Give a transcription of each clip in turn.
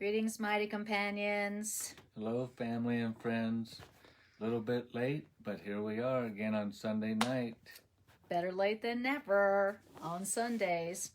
Greetings, mighty companions. Hello, family and friends. A little bit late, but here we are again on Sunday night. Better late than never on Sundays.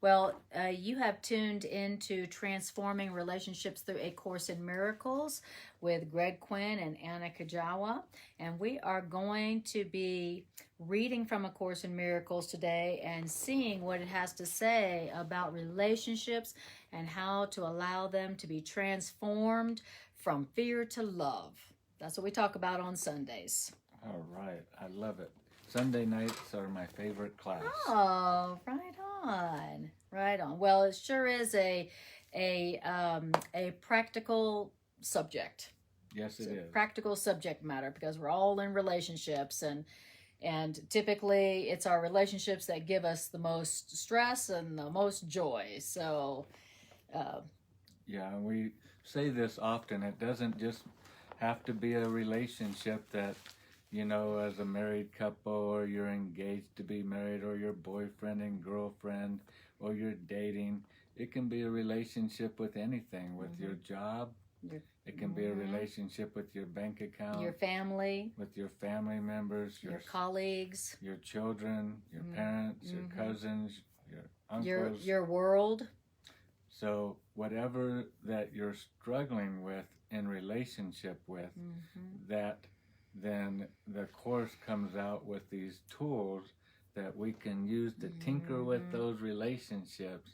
Well, you have tuned into Transforming Relationships Through A Course in Miracles with Quinn and Anna Kujawa. And we are going to be reading from A Course in Miracles today and seeing what it has to say about relationships and how to allow them to be transformed from fear to love. That's what we talk about on Sundays. All right. I love it. Sunday nights are my favorite class. Oh, right on. Right on. Well, it sure is a practical subject. Yes, it is. Practical subject matter because we're all in relationships and typically it's our relationships that give us the most stress and the most joy. So, yeah, we say this often. It doesn't just have to be a relationship that, you know, as a married couple or you're engaged to be married or your boyfriend and girlfriend or you're dating. It can be a relationship with anything, with your job. It can be a relationship with your bank account. Your family. With your family members. Your colleagues. Your children, your parents, your cousins, your uncles. Your world. So whatever that you're struggling with in relationship with, that then the Course comes out with these tools that we can use to tinker with those relationships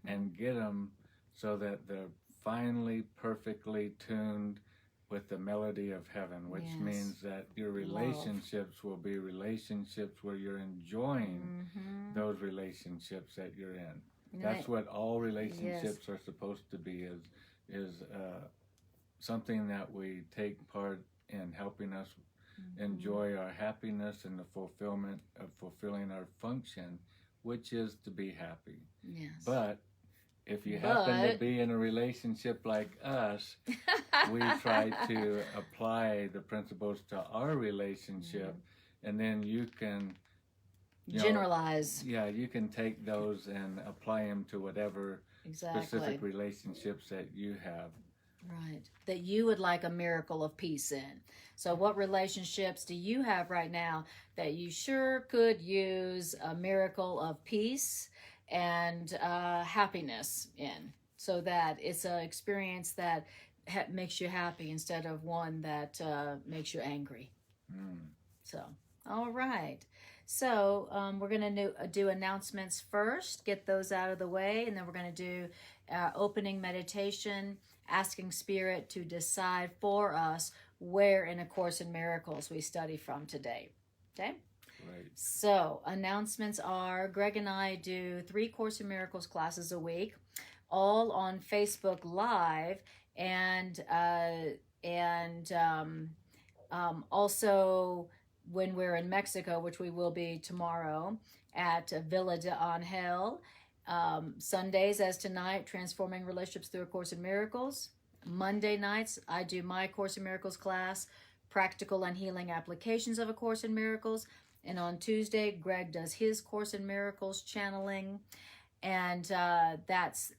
and get them so that they're finally perfectly tuned with the melody of heaven, which means that your relationships will be relationships where you're enjoying those relationships that you're in. That's what all relationships are supposed to be, is something that we take part in helping us enjoy our happiness and the fulfillment of fulfilling our function, which is to be happy. Yes. But if you happen to be in a relationship like us, we try to apply the principles to our relationship, and then you can generalize. You can take those and apply them to whatever specific relationships that you have. Right. That you would like a miracle of peace in. So what relationships do you have right now that you sure could use a miracle of peace and happiness in, so that it's an experience that makes you happy instead of one that makes you angry. So, all right. So we're going to do announcements first, get those out of the way, and then we're going to do opening meditation, asking Spirit to decide for us where in A Course in Miracles we study from today. Okay? Right. So announcements are, Greg and I do 3 Course in Miracles classes a week, all on Facebook Live, and also when we're in Mexico, which we will be tomorrow at Villa de Angel. Sundays, as tonight, Transforming Relationships Through A Course in Miracles. Monday nights, I do my Course in Miracles class, Practical and Healing Applications of A Course in Miracles. And on Tuesday, Greg does his Course in Miracles channeling. And that's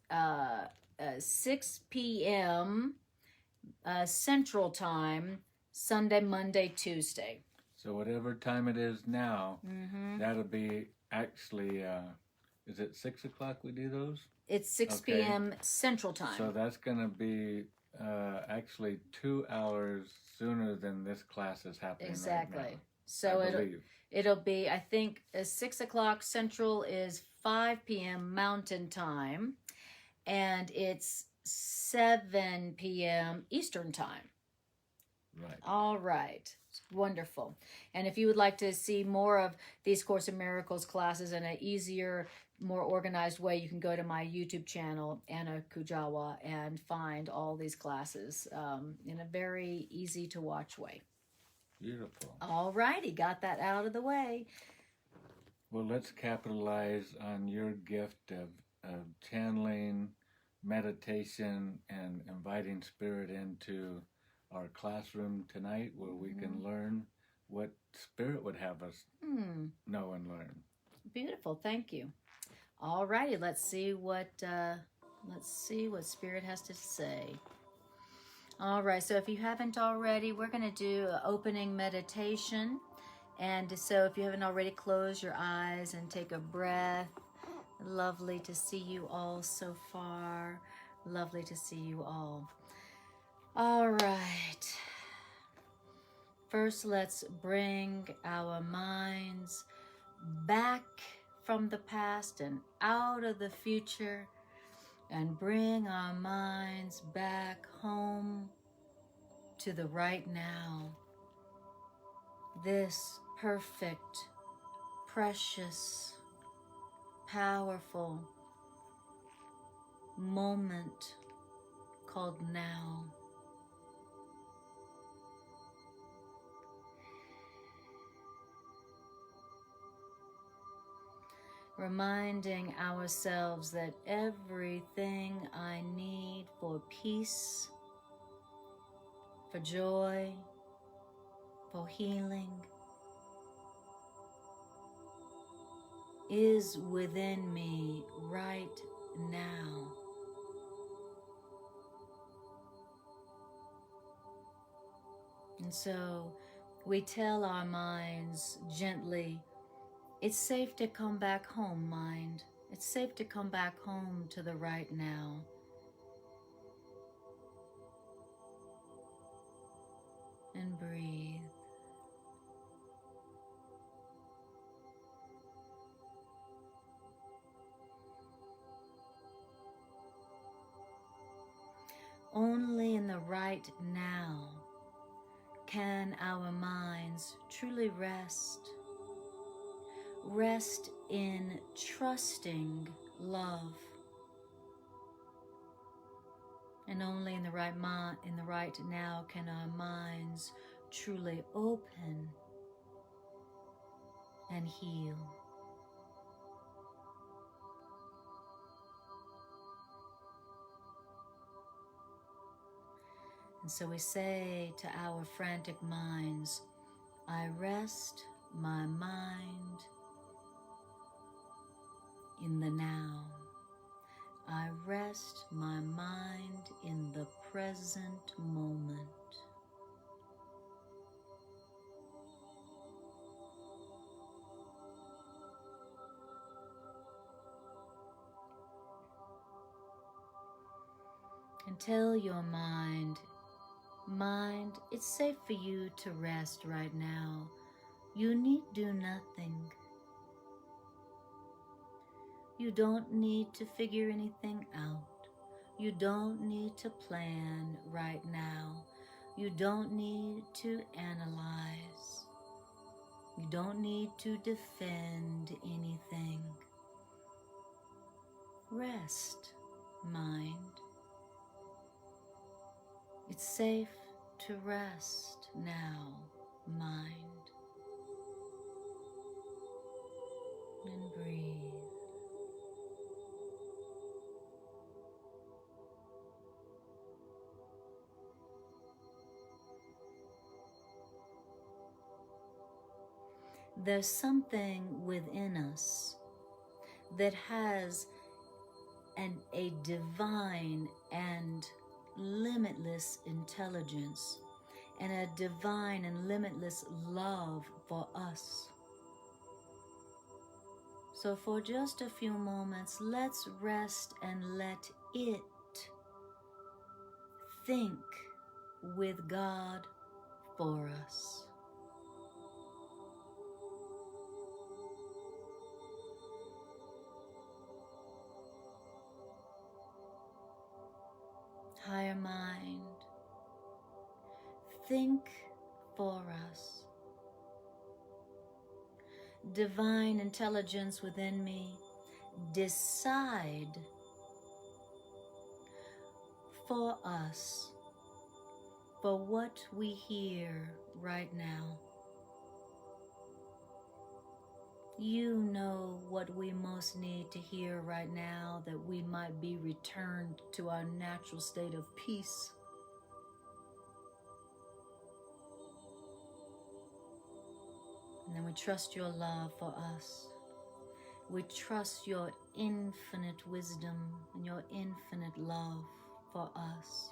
6 p.m. Central Time, Sunday, Monday, Tuesday. So whatever time it is now, that'll be actually, is it 6 o'clock we do those? It's 6 p.m. Central Time. So that's going to be actually 2 hours sooner than this class is happening right now. So it'll be, I think, 6 o'clock Central is 5 p.m. Mountain Time, and it's 7 p.m. Eastern Time. Right. All right. Wonderful. And if you would like to see more of these Course in Miracles classes in an easier, more organized way, you can go to my YouTube channel, Anna Kujawa, and find all these classes in a very easy to watch way. Beautiful. All righty. Got that out of the way. Well, let's capitalize on your gift of channeling, meditation, and inviting Spirit into our classroom tonight, where we can learn what Spirit would have us know and learn. Beautiful. Thank you. All righty. Let's see what Let's see what Spirit has to say. All right, so if you haven't already, we're going to do an opening meditation. And so if you haven't already, close your eyes and take a breath. Lovely to see you all so far. Lovely to see you all. All right. First, let's bring our minds back from the past and out of the future, and bring our minds back home to the right now. This perfect, precious, powerful moment called now. Reminding ourselves that everything I need for peace, for joy, for healing is within me right now. And so we tell our minds gently, it's safe to come back home, mind. It's safe to come back home to the right now. And breathe. Only in the right now can our minds truly rest. Rest in trusting love. And only in the right now can our minds truly open and heal. And so we say to our frantic minds, I rest my mind in the now. I rest my mind in the present moment. And tell your mind, it's safe for you to rest right now. You need do nothing. You don't need to figure anything out. You don't need to plan right now. You don't need to analyze. You don't need to defend anything. Rest, mind. It's safe to rest now, mind. And breathe. There's something within us that has a divine and limitless intelligence and a divine and limitless love for us. So for just a few moments, let's rest and let it think with God for us. Higher mind, think for us. Divine intelligence within me, decide for us, for what we hear right now. You know what we most need to hear right now, that we might be returned to our natural state of peace. And then we trust your love for us. We trust your infinite wisdom and your infinite love for us.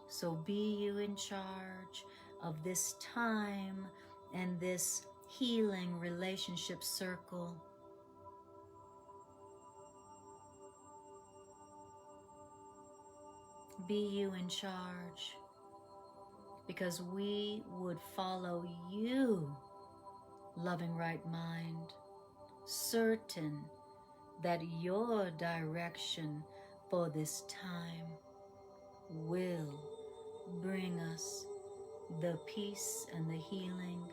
So be you in charge of this time and this healing relationship circle. Be you in charge, because we would follow you, loving right mind, certain that your direction for this time will bring us the peace and the healing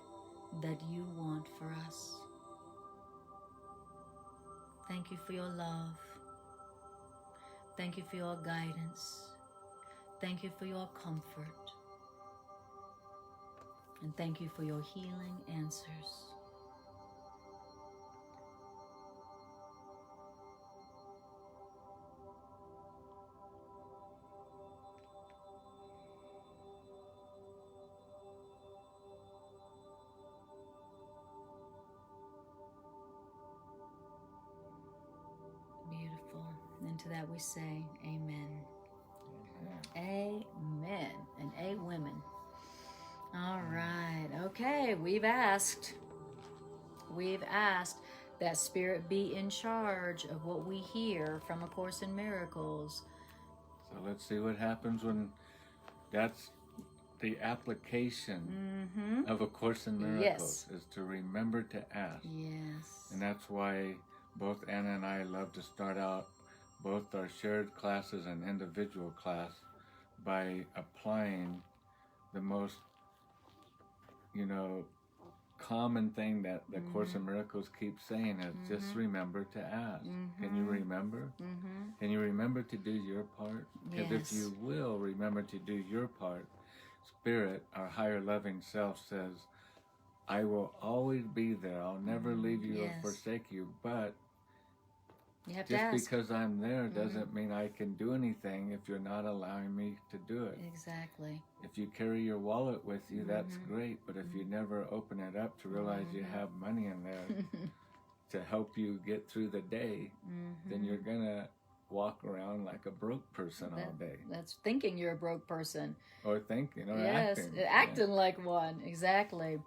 that you want for us. Thank you for your love. Thank you for your guidance. Thank you for your comfort. And thank you for your healing answers. Beautiful. And to that we say, amen. Amen. And a women. All right. Okay. We've asked that Spirit be in charge of what we hear from A Course in Miracles. So let's see what happens when that's the application of A Course in Miracles, is to remember to ask. Yes. And that's why both Anna and I love to start out both our shared classes and individual class by applying the most, common thing that the Course in Miracles keeps saying is just remember to ask. Can you remember? Can you remember to do your part? Because if you will remember to do your part, Spirit, our higher loving self, says, I will always be there. I'll never leave you or forsake you. But you have just to ask. because I'm there doesn't mean I can do anything if you're not allowing me to do it. Exactly. If you carry your wallet with you, that's great. But if you never open it up to realize you have money in there to help you get through the day, then you're going to walk around like a broke person all day. That's thinking you're a broke person. Or thinking, or yes, acting. Acting like one, exactly.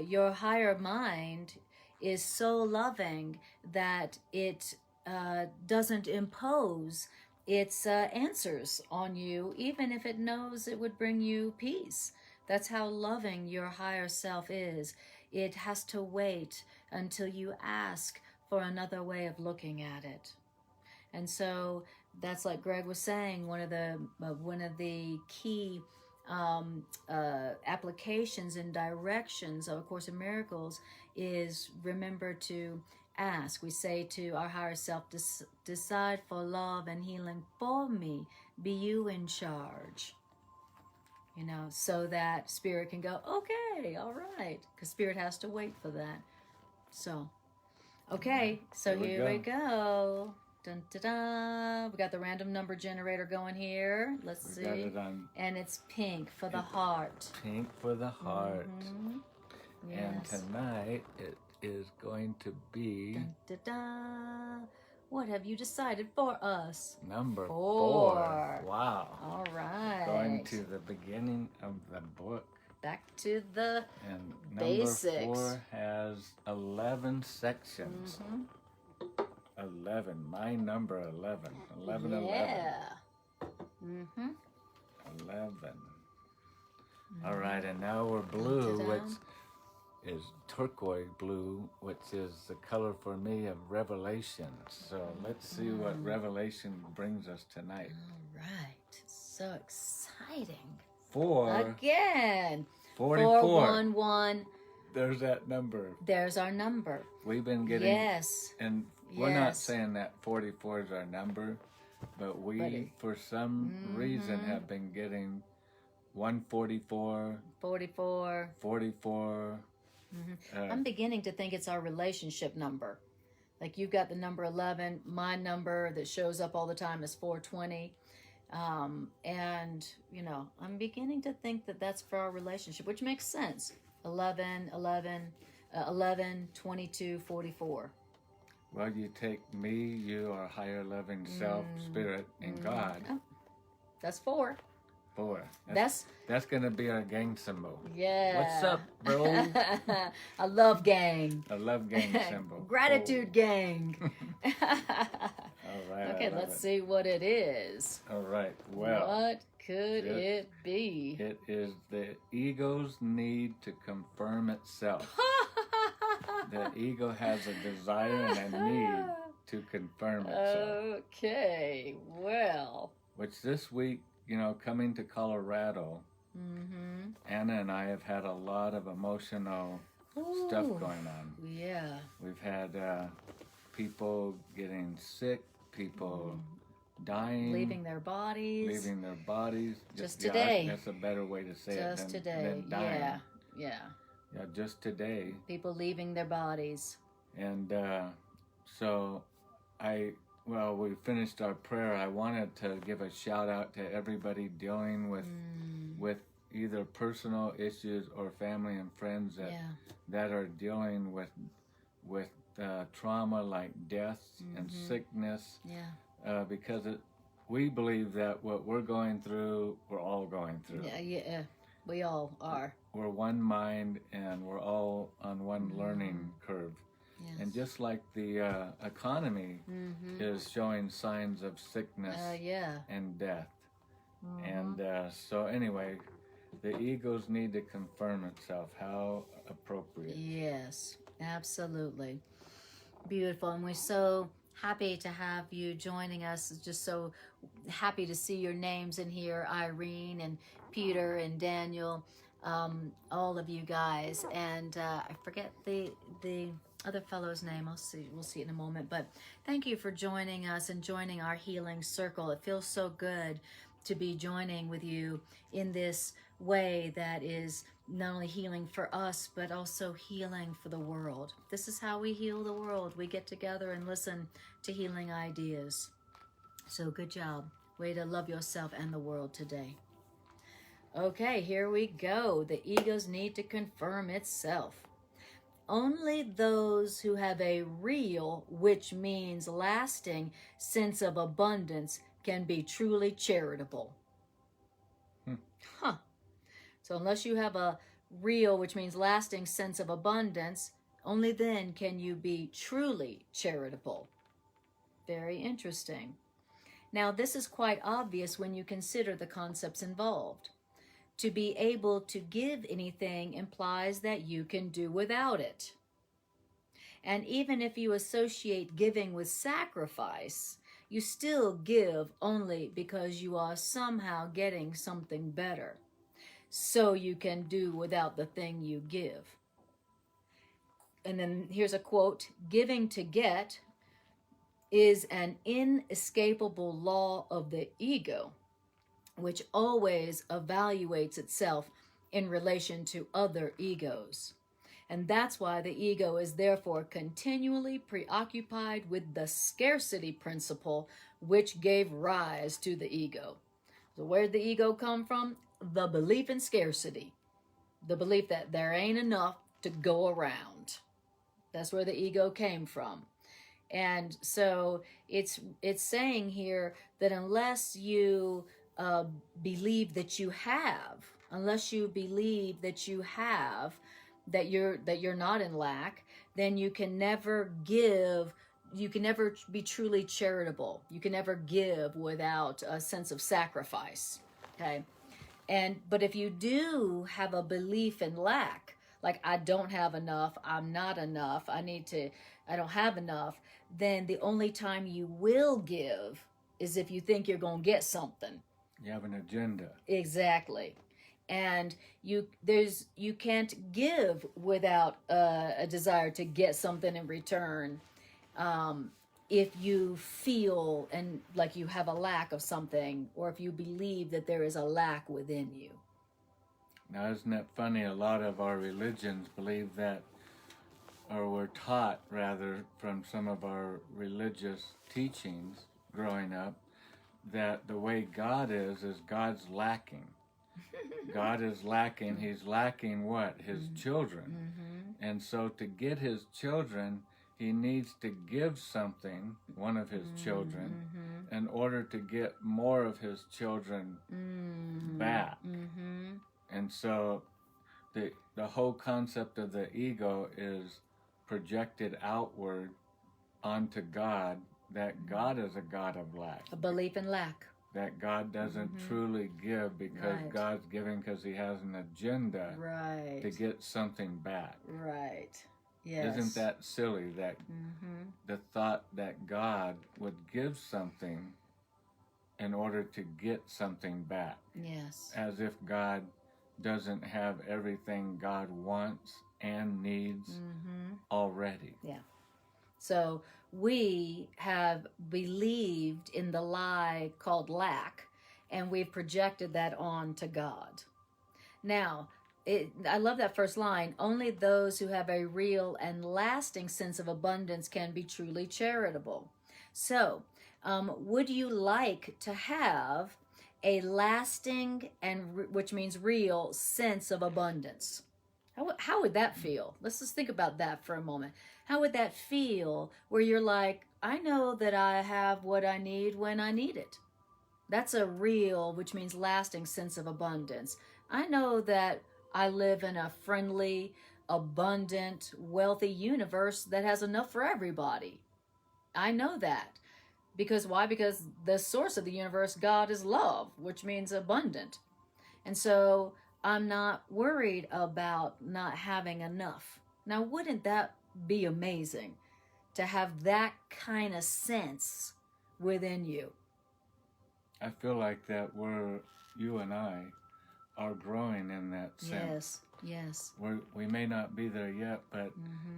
Your higher mind is so loving that it doesn't impose its answers on you, even if it knows it would bring you peace. That's how loving your higher self is. It has to wait until you ask for another way of looking at it. And so that's, like Greg was saying, one of the key applications and directions of A Course in Miracles is remember to ask. We say to our higher self, decide for love and healing for me. Be you in charge. So that Spirit can go, okay, all right. Because Spirit has to wait for that. So, okay, so here we go. Dun, da, da. We got the random number generator going here. Let's see. Got it on. And it's pink for the heart. Pink for the heart. Yes. And tonight it is going to be Dun, da, da. What have you decided for us? number 4. Wow. All right. Going to the beginning of the book. Back to the And basics. number 4 has 11 sections. 11. My number 11. 11, yeah. 11. 11. All right, and now we're blue, which is turquoise blue, which is the color for me of revelation. So let's see what revelation brings us tonight. All right. So exciting. 4. Again. 44. 411. There's that number. There's our number. We've been getting... Yes. And we're not saying that 44 is our number, but we, for some reason, have been getting 144, 44. 44. I'm beginning to think it's our relationship number. Like you've got the number 11. My number that shows up all the time is 420. And, I'm beginning to think that that's for our relationship, which makes sense. 11, 11, 11, 22, 44. Well, you take me, you are higher loving self, spirit, and God. Oh, that's 4. 4. That's going to be our gang symbol. yeah. What's up, bro? I love gang. I love gang symbol. Gratitude gang. All right. Okay, let's see what it is. All right. Well, what could it be? It is the ego's need to confirm itself. The ego has a desire and a need to confirm itself. Okay, well. Which this week, coming to Colorado, Anna and I have had a lot of emotional stuff going on. Yeah. We've had people getting sick, people dying, leaving their bodies. Just today. That's a better way to say just it today. than dying. Yeah. Yeah, just today. People leaving their bodies. And so we finished our prayer. I wanted to give a shout out to everybody dealing with either personal issues or family and friends that are dealing with trauma like death and sickness. Yeah. Because we believe that what we're going through, we're all going through. Yeah. We all are. We're one mind, and we're all on one learning curve. Yes. And just like the economy is showing signs of sickness and death. And so anyway, the egos need to confirm itself. How appropriate. Yes, absolutely. Beautiful. And we're so happy to have you joining us. Just so happy to see your names in here, Irene and Peter and Daniel, all of you guys. And I forget the other fellow's name. We'll see in a moment. But thank you for joining us and joining our healing circle. It feels so good to be joining with you in this way that is not only healing for us, but also healing for the world. This is how we heal the world. We get together and listen to healing ideas. So good job. Way to love yourself and the world today. Okay, here we go. The ego's need to confirm itself. Only those who have a real, which means lasting, sense of abundance can be truly charitable. So unless you have a real, which means lasting sense of abundance, only then can you be truly charitable. Very interesting. Now, this is quite obvious when you consider the concepts involved. To be able to give anything implies that you can do without it. And even if you associate giving with sacrifice, you still give only because you are somehow getting something better. So you can do without the thing you give. And then here's a quote: giving to get is an inescapable law of the ego, which always evaluates itself in relation to other egos. And that's why the ego is therefore continually preoccupied with the scarcity principle, which gave rise to the ego. So where did the ego come from? The belief in scarcity. The belief that there ain't enough to go around. That's where the ego came from. And so it's saying here that unless you believe that you have, that you're not in lack, then you can never give. You can never be truly charitable. You can never give without a sense of sacrifice. Okay, but if you do have a belief in lack, like I don't have enough, I'm not enough, I don't have enough, then the only time you will give is if you think you're going to get something. You have an agenda. Exactly. And you can't give without a desire to get something in return. If you feel and like you have a lack of something, or if you believe that there is a lack within you. Now, isn't that funny? A lot of our religions believe that, or were taught rather from some of our religious teachings growing up, that the way God is God's lacking. God is lacking. He's lacking what? His children. And so to get his children, he needs to give something, one of his children, in order to get more of his children back. And so the whole concept of the ego is projected outward onto God, that God is a God of lack. A belief in lack. That God doesn't truly give because God's giving because he has an agenda to get something back. Right. Yes. Isn't that silly that the thought that God would give something in order to get something back? Yes. As if God doesn't have everything God wants and needs already. Yeah. So we have believed in the lie called lack, and we've projected that on to God. Now, I love that first line. Only those who have a real and lasting sense of abundance can be truly charitable. So, would you like to have a lasting and which means real sense of abundance? How would that feel? Let's just think about that for a moment. How would that feel where you're like, I know that I have what I need when I need it? That's a real, which means lasting sense of abundance. I know that I live in a friendly, abundant, wealthy universe that has enough for everybody. I know that. Because why? Because the source of the universe, God, is love, which means abundant. And so I'm not worried about not having enough. Now, wouldn't that be amazing to have that kind of sense within you? I feel like that you and I are growing in that sense. Yes. We may not be there yet, but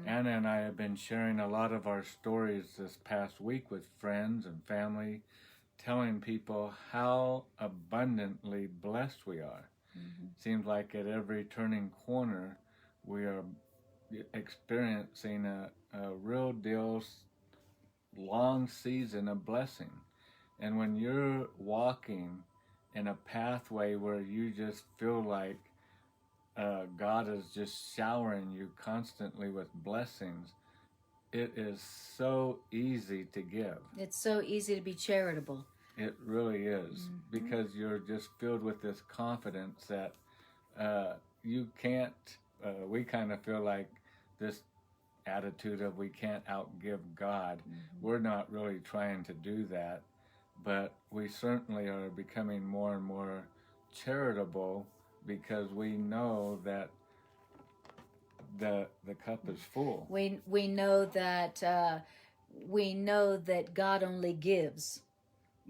Anna and I have been sharing a lot of our stories this past week with friends and family, telling people how abundantly blessed we are. Seems like at every turning corner, we are experiencing a real deal long season of blessing. And when you're walking in a pathway where you just feel like God is just showering you constantly with blessings, it is so easy to give. It's so easy to be charitable. It really is, because you're just filled with this confidence that you can't, we kind of feel like this attitude of we can't outgive God. We're not really trying to do that, but we certainly are becoming more and more charitable because we know that the cup is full. We know that God only gives,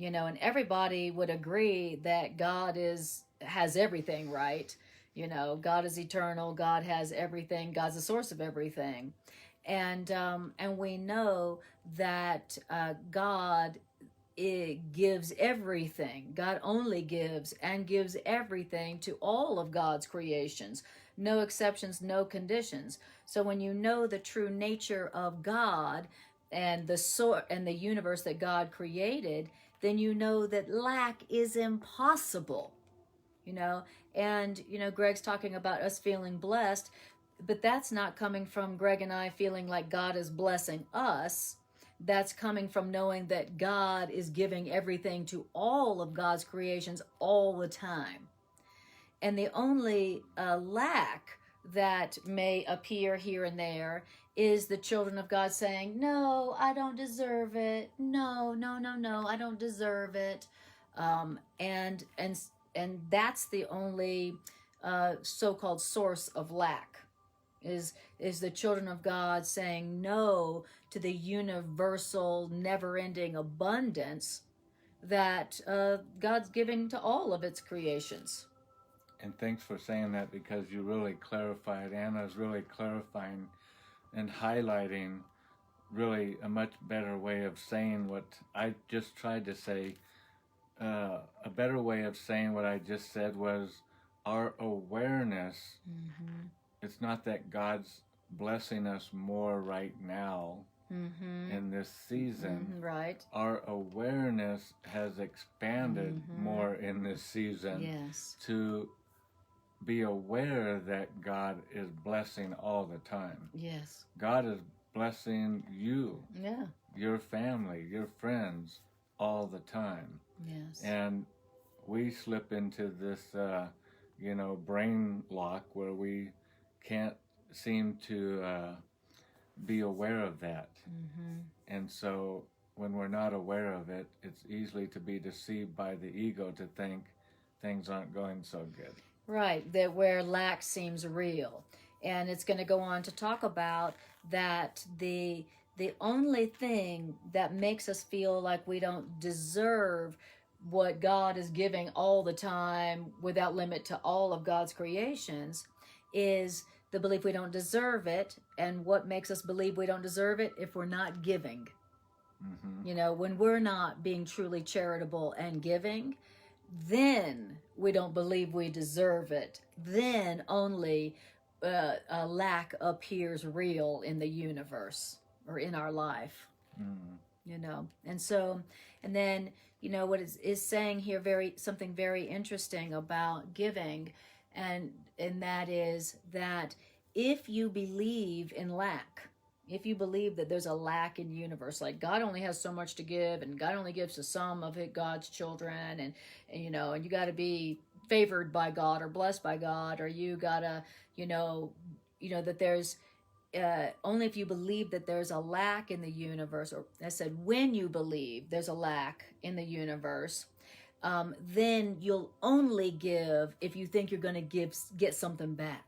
and everybody would agree that God has everything, right? God is eternal. God has everything. God's the source of everything, and we know that God gives everything. God only gives and gives everything to all of God's creations. No exceptions, no conditions. So when you know the true nature of God and the universe that God created, then you know that lack is impossible. And Greg's talking about us feeling blessed, but that's not coming from Greg and I feeling like God is blessing us. That's coming from knowing that God is giving everything to all of God's creations all the time. And the only lack that may appear here and there is the children of God saying, no, I don't deserve it. No, I don't deserve it. And that's the only so-called source of lack. Is the children of God saying no to the universal, never-ending abundance that God's giving to all of its creations. And thanks for saying that, because you really clarified. Anna's really clarifying and highlighting really a much better way of saying what I just tried to say. A better way of saying what I just said was our awareness. It's not that God's blessing us more right now in this season. Right. Our awareness has expanded more in this season Yes. to be aware that God is blessing all the time. Yes. God is blessing you, Yeah. your family, your friends all the time. Yes. And we slip into this, brain lock where we can't seem to be aware of that. Mm-hmm. And so when we're not aware of it, it's easily to be deceived by the ego to think things aren't going so good. Right, that where lack seems real. And it's going to go on to talk about that the only thing that makes us feel like we don't deserve what God is giving all the time without limit to all of God's creations is the belief we don't deserve it. And what makes us believe we don't deserve it? If we're not giving. Mm-hmm. When we're not being truly charitable and giving, then we don't believe we deserve it. Then only a lack appears real in the universe or in our life. Mm-hmm. And so, and then, what is saying here something very interesting about giving, and that is that if you believe in lack, if you believe that there's a lack in the universe, like God only has so much to give, and God only gives to some of God's children, and you got to be favored by God or blessed by God, or you gotta, that there's only if you believe that there's a lack in the universe, or I said when you believe there's a lack in the universe, then you'll only give if you think you're going to get something back.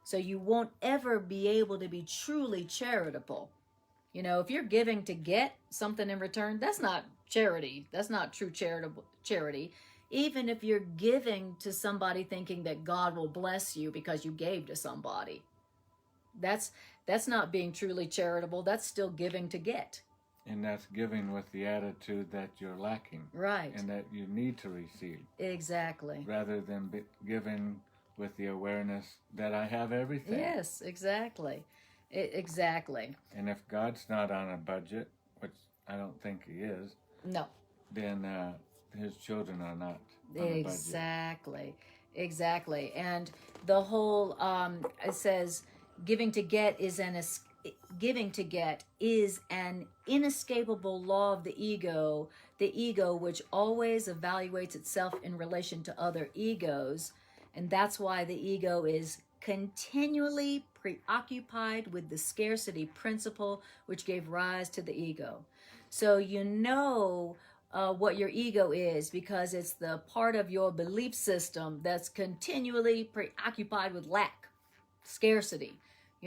So you won't ever be able to be truly charitable. If you're giving to get something in return, that's not charity. That's not true charity. Even if you're giving to somebody thinking that God will bless you because you gave to somebody, that's not being truly charitable. That's still giving to get. And that's giving with the attitude that you're lacking. Right. And that you need to receive. Exactly. Rather than giving with the awareness that I have everything. Yes, exactly. Exactly. And if God's not on a budget, which I don't think he is, no, then his children are not on a budget. Exactly. And the whole it says giving to get is an inescapable law of the ego which always evaluates itself in relation to other egos. And that's why the ego is continually preoccupied with the scarcity principle, which gave rise to the ego. So what your ego is, because it's the part of your belief system that's continually preoccupied with lack, scarcity.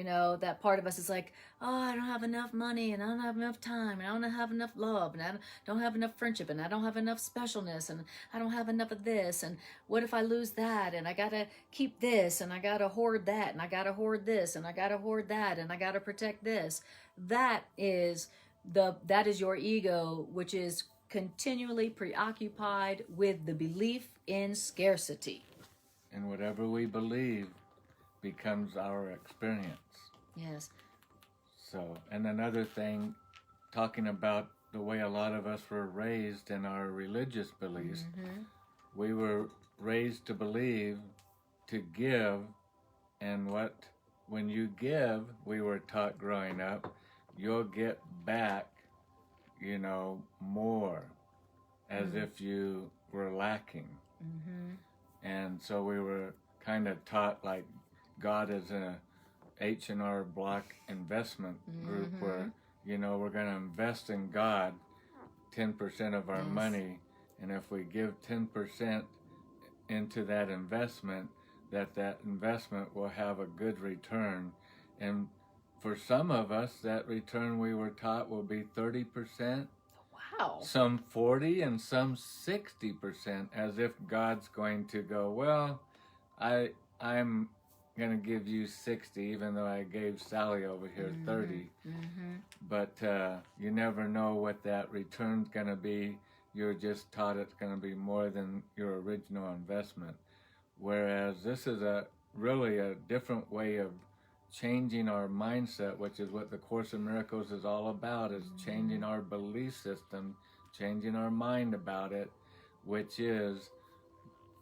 That part of us is like, oh, I don't have enough money, and I don't have enough time, and I don't have enough love, and I don't have enough friendship, and I don't have enough specialness, and I don't have enough of this, and what if I lose that, and I gotta keep this, and I gotta hoard that, and I gotta hoard this, and I gotta hoard that, and I gotta protect this. That is your ego, which is continually preoccupied with the belief in scarcity. And whatever we believe becomes our experience. Yes. So, and another thing, talking about the way a lot of us were raised in our religious beliefs, we were raised to believe, to give, and when you give, we were taught growing up, you'll get back, more, as if you were lacking. And so we were kind of taught like God is a H&R Block investment group where, we're going to invest in God 10% of our money. And if we give 10% into that investment, that investment will have a good return. And for some of us, that return we were taught will be 30%. Wow. Some 40 and some 60%, as if God's going to go, well, I'm going to give you 60, even though I gave Sally over here 30. But you never know what that return's going to be. You're just taught it's going to be more than your original investment. Whereas this is really a different way of changing our mindset, which is what the Course in Miracles is all about, is changing our belief system, changing our mind about it, which is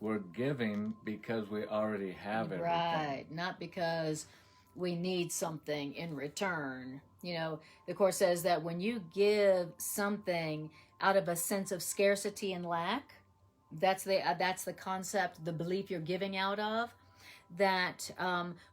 we're giving because we already have everything. Right, not because we need something in return. You know, the Course says that when you give something out of a sense of scarcity and lack, that's the concept, the belief you're giving out of, that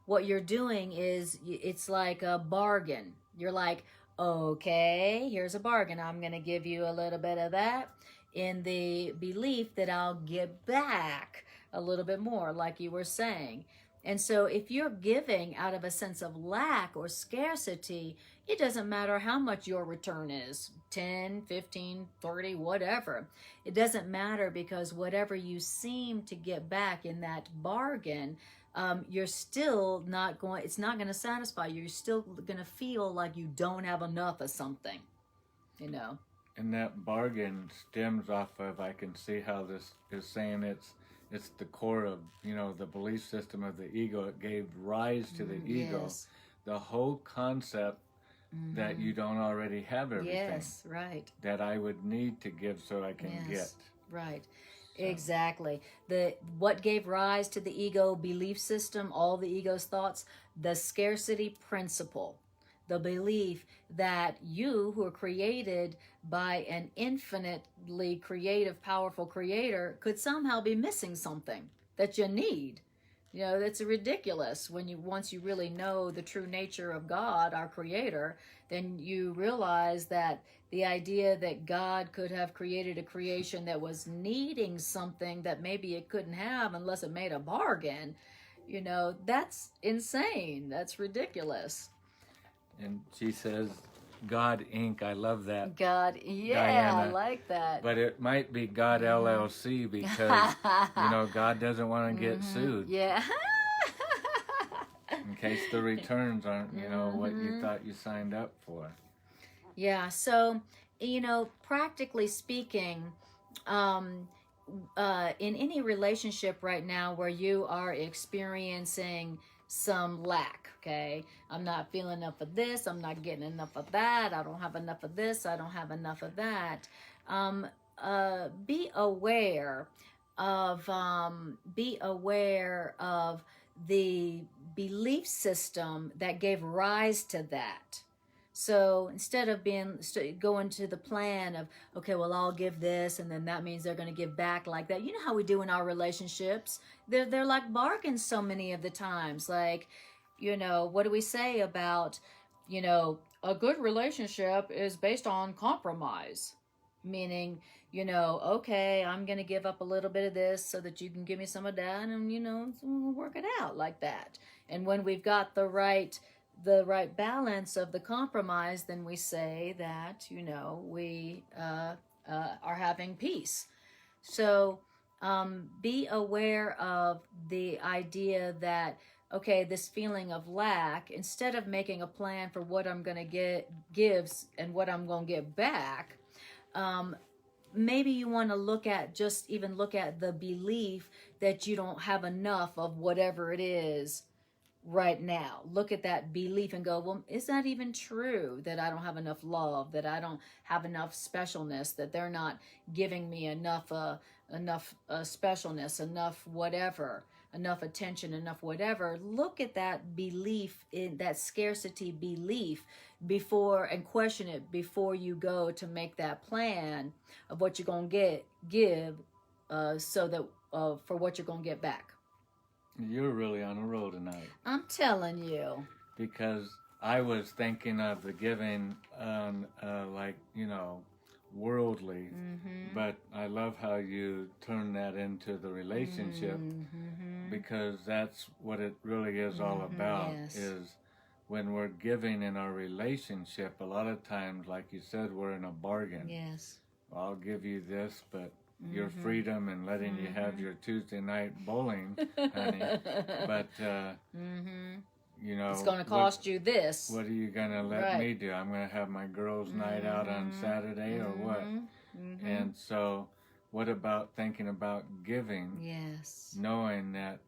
what you're doing is, it's like a bargain. You're like, okay, here's a bargain. I'm going to give you a little bit of that in the belief that I'll get back a little bit more, like you were saying. And so if you're giving out of a sense of lack or scarcity, it doesn't matter how much your return is, 10, 15, 30, whatever. It doesn't matter, because whatever you seem to get back in that bargain, you're still not going, it's not going to satisfy you. You're still going to feel like you don't have enough of something, you know. And that bargain stems off of, I can see how this is saying it's the core of, you know, the belief system of the ego. It gave rise to the ego. Yes. The whole concept that you don't already have everything. Yes, right. That I would need to give so I can get. Right. So. Exactly. What gave rise to the ego belief system, all the ego's thoughts, the scarcity principle. The belief that you, who are created by an infinitely creative, powerful creator, could somehow be missing something that you need. You know, that's ridiculous. Once you really know the true nature of God, our creator, then you realize that the idea that God could have created a creation that was needing something that maybe it couldn't have unless it made a bargain, you know, that's insane. That's ridiculous. And she says, God Inc. I love that. God, yeah, Diana. I like that. But it might be God LLC, because, you know, God doesn't want to get sued. Yeah. In case the returns aren't, you know, what you thought you signed up for. Yeah, so, you know, practically speaking, in any relationship right now where you are experiencing some lack, okay? I'm not feeling enough of this, I'm not getting enough of that, I don't have enough of this, I don't have enough of that. Be aware of the belief system that gave rise to that. So instead of going to the plan of, okay, well, I'll give this, and then that means they're going to give back like that. You know how we do in our relationships? They're like bargains so many of the times. Like, you know, what do we say about, you know, a good relationship is based on compromise? Meaning, you know, okay, I'm going to give up a little bit of this so that you can give me some of that, and, you know, we'll work it out like that. And when we've got the right balance of the compromise, then we say that, you know, we are having peace. So be aware of the idea that, okay, this feeling of lack, instead of making a plan for what I'm going to give and what I'm going to get back, maybe you want to look at the belief that you don't have enough of whatever it is right now. Look at that belief and go, well, is that even true, that I don't have enough love, that I don't have enough specialness, that they're not giving me enough specialness, enough whatever, enough attention, enough whatever? Look at that belief, in that scarcity belief, and question it before you go to make that plan of what you're going to give so that for what you're going to get back. You're really on a roll tonight. I'm telling you. Because I was thinking of the giving on, like, you know, worldly. But I love how you turn that into the relationship, because that's what it really is all about. Yes. Is when we're giving in our relationship, a lot of times, like you said, we're in a bargain. Yes. Well, I'll give you this, but your freedom and letting you have your Tuesday night bowling, honey. But, you know, it's going to cost you this. What are you going to let me do? I'm going to have my girls' night out on Saturday or what? And so what about thinking about giving? Yes. Knowing that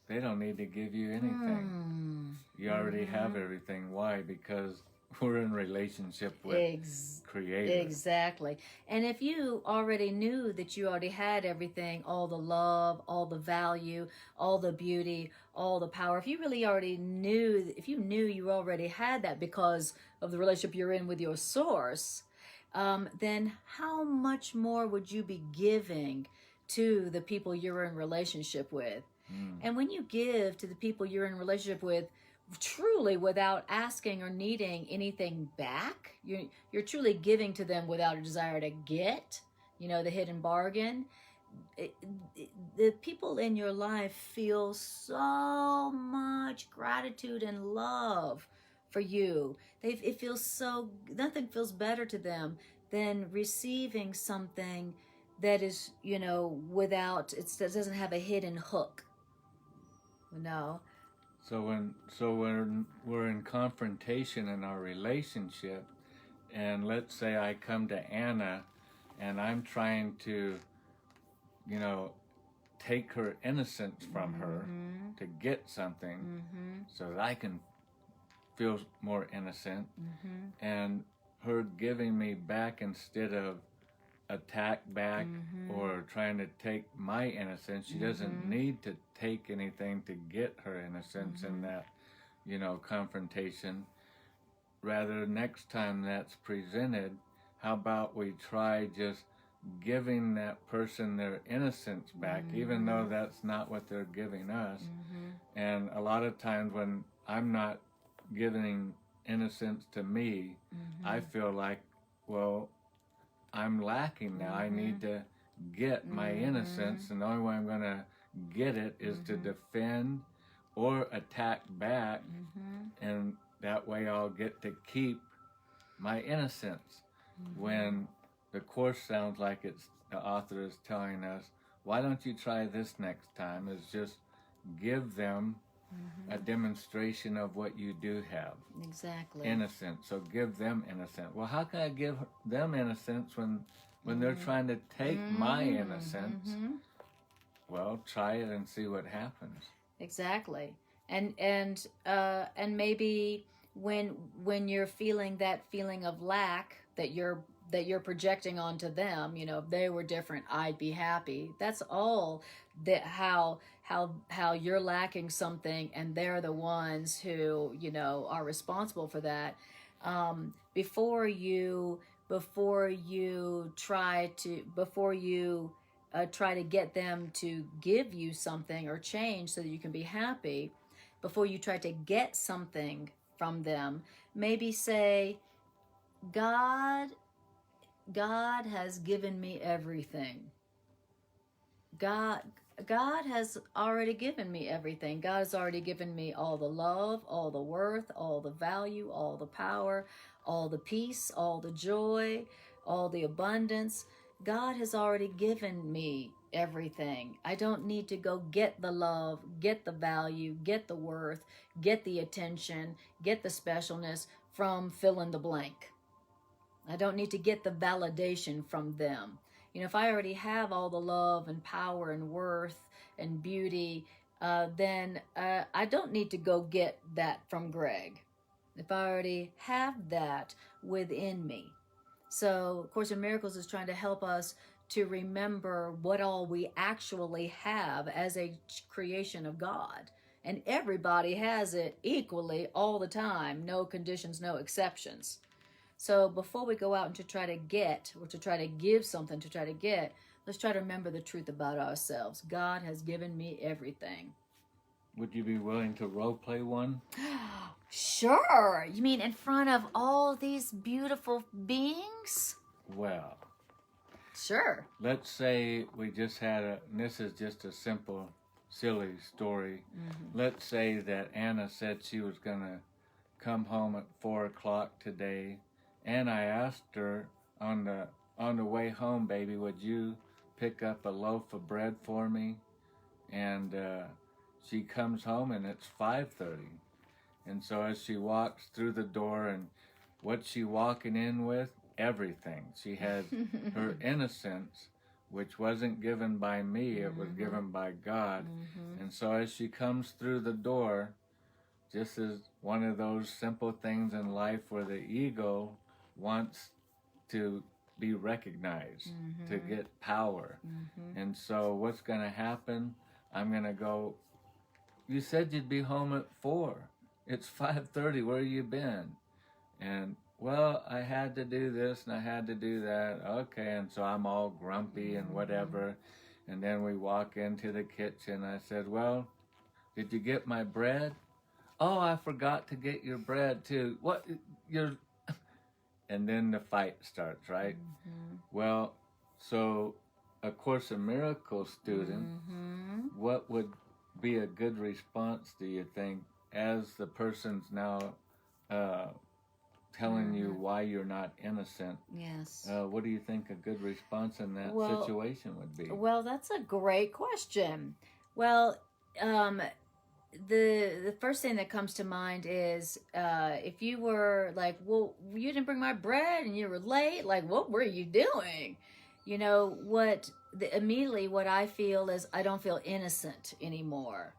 they don't need to give you anything. You already have everything. Why? Because we're in relationship with Creator. Exactly. And if you already knew that you already had everything, all the love, all the value, all the beauty, all the power, if you really already knew, if you knew you already had that because of the relationship you're in with your source, then how much more would you be giving to the people you're in relationship with? And when you give to the people you're in relationship with, truly without asking or needing anything back, you're truly giving to them without a desire to get, the hidden bargain. The people in your life feel so much gratitude and love for you. It feels so, nothing feels better to them than receiving something that is, without, it doesn't have a hidden hook. So when we're in confrontation in our relationship, and let's say I come to Anna and I'm trying to, take her innocence from her to get something so that I can feel more innocent, and her giving me back instead of attack back or trying to take my innocence. She doesn't need to take anything to get her innocence in that, confrontation. Rather, next time that's presented, how about we try just giving that person their innocence back, even though that's not what they're giving us. And a lot of times when I'm not giving innocence to me, I feel like, well, I'm lacking now. I need to get my innocence, and the only way I'm going to get it is to defend or attack back, and that way I'll get to keep my innocence. When the Course sounds like the author is telling us, why don't you try this next time, is just give them a demonstration of what you do have. Exactly. Innocence. So give them innocence. Well, how can I give them innocence when they're trying to take my innocence? Well, try it and see what happens. Exactly. And maybe when you're feeling that feeling of lack that you're projecting onto them, if they were different, I'd be happy. That's all that how you're lacking something, and they're the ones who, are responsible for that. Before you try to get them to give you something or change so that you can be happy, before you try to get something from them, maybe say, God has given me everything. God has already given me everything. God has already given me all the love, all the worth, all the value, all the power, all the peace, all the joy, all the abundance. God has already given me everything. I don't need to go get the love, get the value, get the worth, get the attention, get the specialness from fill in the blank. I don't need to get the validation from them. If I already have all the love and power and worth and beauty, then I don't need to go get that from Greg. If I already have that within me. So, of course, in Miracles is trying to help us to remember what all we actually have as a creation of God. And everybody has it equally all the time. No conditions, no exceptions. So before we go out and to try to get, or to try to give something to try to get, let's try to remember the truth about ourselves. God has given me everything. Would you be willing to role play one? Sure. You mean in front of all these beautiful beings? Well. Sure. Let's say we just had this is just a simple, silly story. Let's say that Anna said she was going to come home at 4 o'clock today. And I asked her on the way home, baby, would you pick up a loaf of bread for me? And she comes home and it's 5:30. And so as she walks through the door, and what's she walking in with? Everything. She had her innocence, which wasn't given by me, it was given by God. And so as she comes through the door, just as one of those simple things in life where the ego wants to be recognized, to get power. And so what's going to happen? I'm going to go, you said you'd be home at 4. It's 5:30. Where you been? And, well, I had to do this and I had to do that. Okay, and so I'm all grumpy and whatever. And then we walk into the kitchen. I said, well, did you get my bread? Oh, I forgot to get your bread too. What? And then the fight starts, right? Well, so a Course in Miracles student, what would be a good response, do you think, as the person's now telling you why you're not innocent? Yes. What do you think a good response in that situation would be? Well, that's a great question. Well, the first thing that comes to mind is if you were like, well, you didn't bring my bread and you were late, like, what were you doing? You know, immediately what I feel is I don't feel innocent anymore.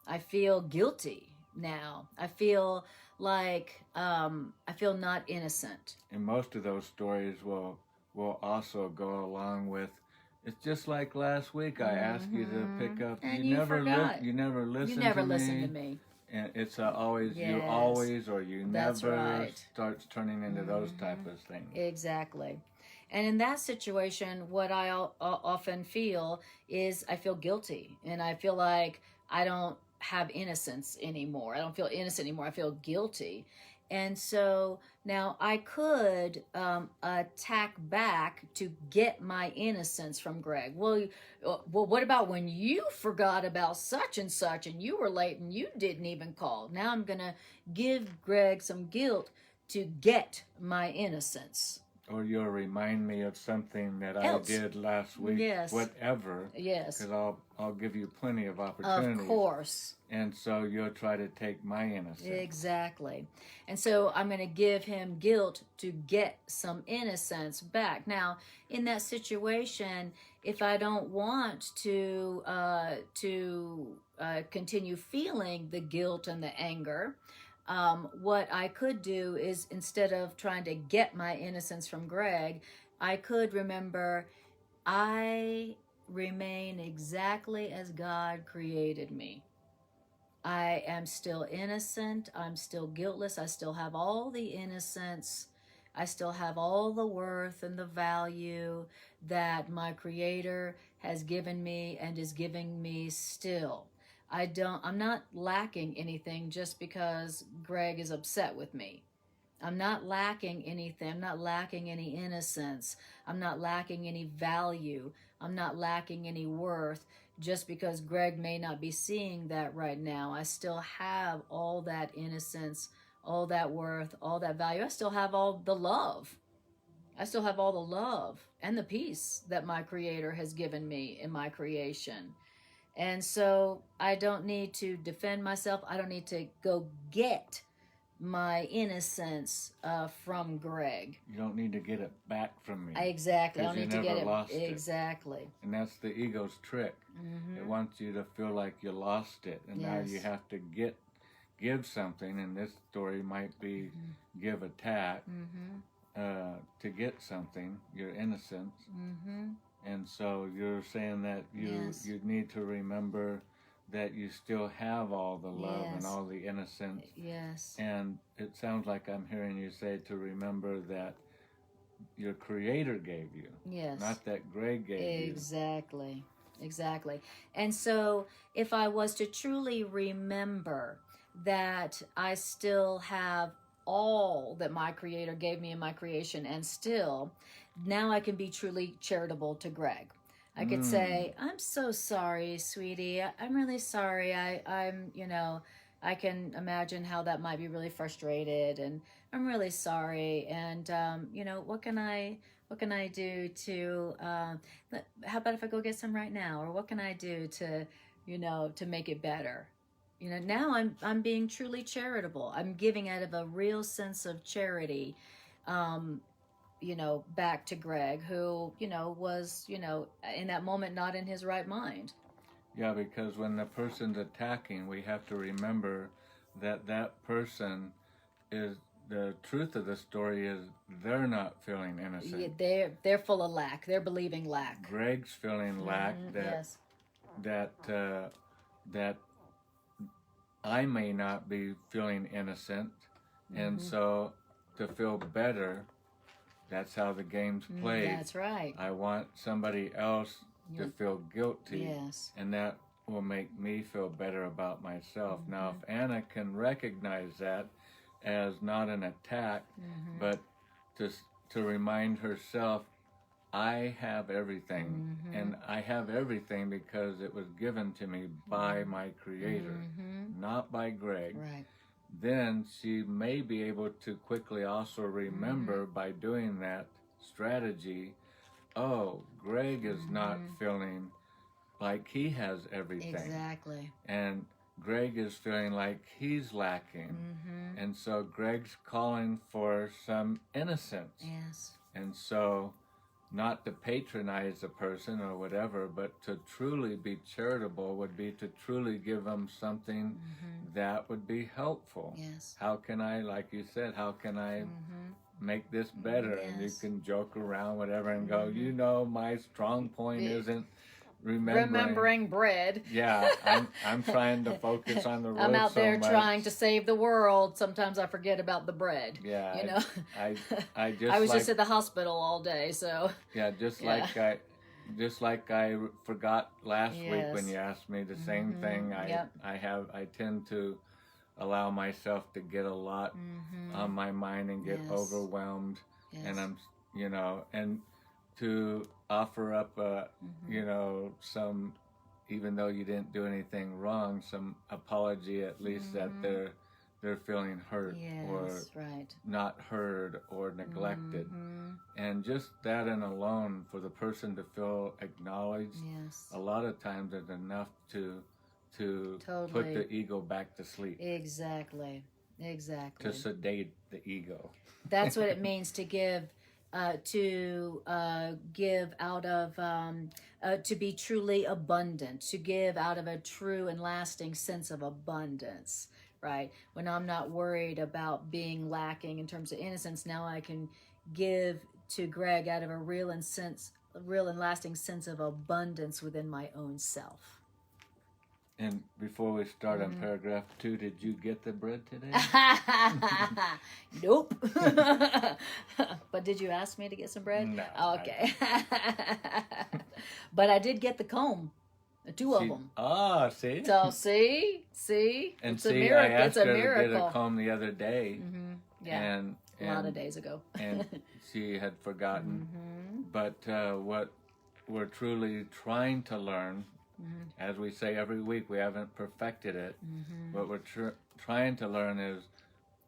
I feel guilty now. I feel like I feel not innocent. And most of those stories will also go along with, it's just like last week I asked you to pick up, and you forgot. You never listened to me. And it's always, you Yes. always, or you That's never, right. starts turning into those type of things. Exactly. And in that situation, what I often feel is I feel guilty, and I feel like I don't have innocence anymore. I don't feel innocent anymore. I feel guilty. And so now I could attack back to get my innocence from Greg. Well, what about when you forgot about such and such and you were late and you didn't even call? Now I'm going to give Greg some guilt to get my innocence. Or you'll remind me of something that Else. I did last week. Yes. Whatever. Yes. Because I'll give you plenty of opportunities. Of course. And so you'll try to take my innocence. Exactly. And so I'm going to give him guilt to get some innocence back. Now, in that situation, if I don't want to continue feeling the guilt and the anger, what I could do is, instead of trying to get my innocence from Greg, I could remember I remain exactly as God created me. I am still innocent. I'm still guiltless. I still have all the innocence. I still have all the worth and the value that my Creator has given me and is giving me still. I'm not lacking anything just because Greg is upset with me. I'm not lacking anything. I'm not lacking any innocence. I'm not lacking any value. I'm not lacking any worth just because Greg may not be seeing that right now. I still have all that innocence, all that worth, all that value. I still have all the love. I still have all the love and the peace that my Creator has given me in my creation. And so I don't need to defend myself. I don't need to go get my innocence from Greg. You don't need to get it back from me. Exactly. I don't need to get it. Lost it. Exactly. And that's the ego's trick. It wants you to feel like you lost it, and now you have to give something. And this story might be give attack to get something, your innocence. And so you're saying that you need to remember that you still have all the love and all the innocence. Yes. And it sounds like I'm hearing you say to remember that your Creator gave you. Yes. Not that Greg gave you. Exactly. And so if I was to truly remember that I still have all that my Creator gave me in my creation, and still, now I can be truly charitable to Greg. I could say, I'm so sorry, sweetie. I'm really sorry. I'm, I can imagine how that might be really frustrated, and I'm really sorry. And, what can I do to, how about if I go get some right now? Or what can I do to, to make it better? Now I'm being truly charitable. I'm giving out of a real sense of charity, back to Greg, who, was, in that moment, not in his right mind. Yeah, because when the person's attacking, we have to remember that person is, the truth of the story is they're not feeling innocent. Yeah, they're full of lack. They're believing lack. Greg's feeling lack Yes. that I may not be feeling innocent, and so to feel better, that's how the game's played. That's right. I want somebody else to feel guilty, Yes. and that will make me feel better about myself. Now, if Anna can recognize that as not an attack, but to remind herself, I have everything, and I have everything because it was given to me by my Creator, not by Greg. Right. Then she may be able to quickly also remember by doing that strategy, oh, Greg is not feeling like he has everything. Exactly. And Greg is feeling like he's lacking. And so Greg's calling for some innocence. Yes. And so not to patronize a person or whatever, but to truly be charitable would be to truly give them something that would be helpful. Yes. How can I, like you said, how can I make this better? Yes. And you can joke around, whatever, and go, you know, my strong point isn't remembering bread. Yeah, I'm trying to focus on the road. I'm out there so much. trying to save the world. Sometimes I forget about the bread. Yeah, you know. I just I was just at the hospital all day, so. Yeah, just like I forgot last week when you asked me the same thing. I tend to allow myself to get a lot on my mind and get overwhelmed, and I'm and to offer up some, even though you didn't do anything wrong, some apology at least that they're feeling hurt or not heard or neglected. And just that and alone, for the person to feel acknowledged, a lot of times is enough to put the ego back to sleep. Exactly. To sedate the ego. That's what it means to give. Give out of, to be truly abundant, to give out of a true and lasting sense of abundance, right? When I'm not worried about being lacking in terms of innocence, now I can give to Greg out of a real and lasting sense of abundance within my own self. And before we start on paragraph 2, did you get the bread today? Nope. But did you ask me to get some bread? No. Okay. But I did get the comb. 2 of them. Oh, see? So see? And it's see, a miracle. I asked It's a her miracle. to get a comb the other day. Yeah. And a lot of days ago. And she had forgotten. But what we're truly trying to learn, as we say every week, we haven't perfected it. What we're trying to learn is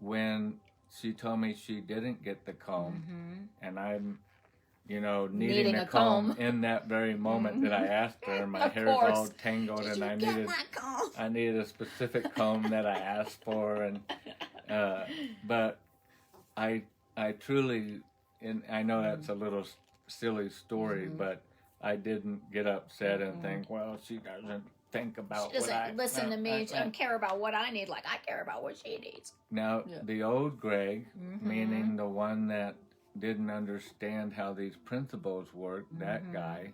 when she told me she didn't get the comb, and I'm, needing a comb in that very moment that I asked her. My hair's all tangled, and I needed a specific comb that I asked for, and but I truly, and I know that's a little silly story, but I didn't get upset and think, well, she doesn't think about she doesn't listen to me. She doesn't care about what I need like I care about what she needs. Now, the old Greg, meaning the one that didn't understand how these principles work, that guy,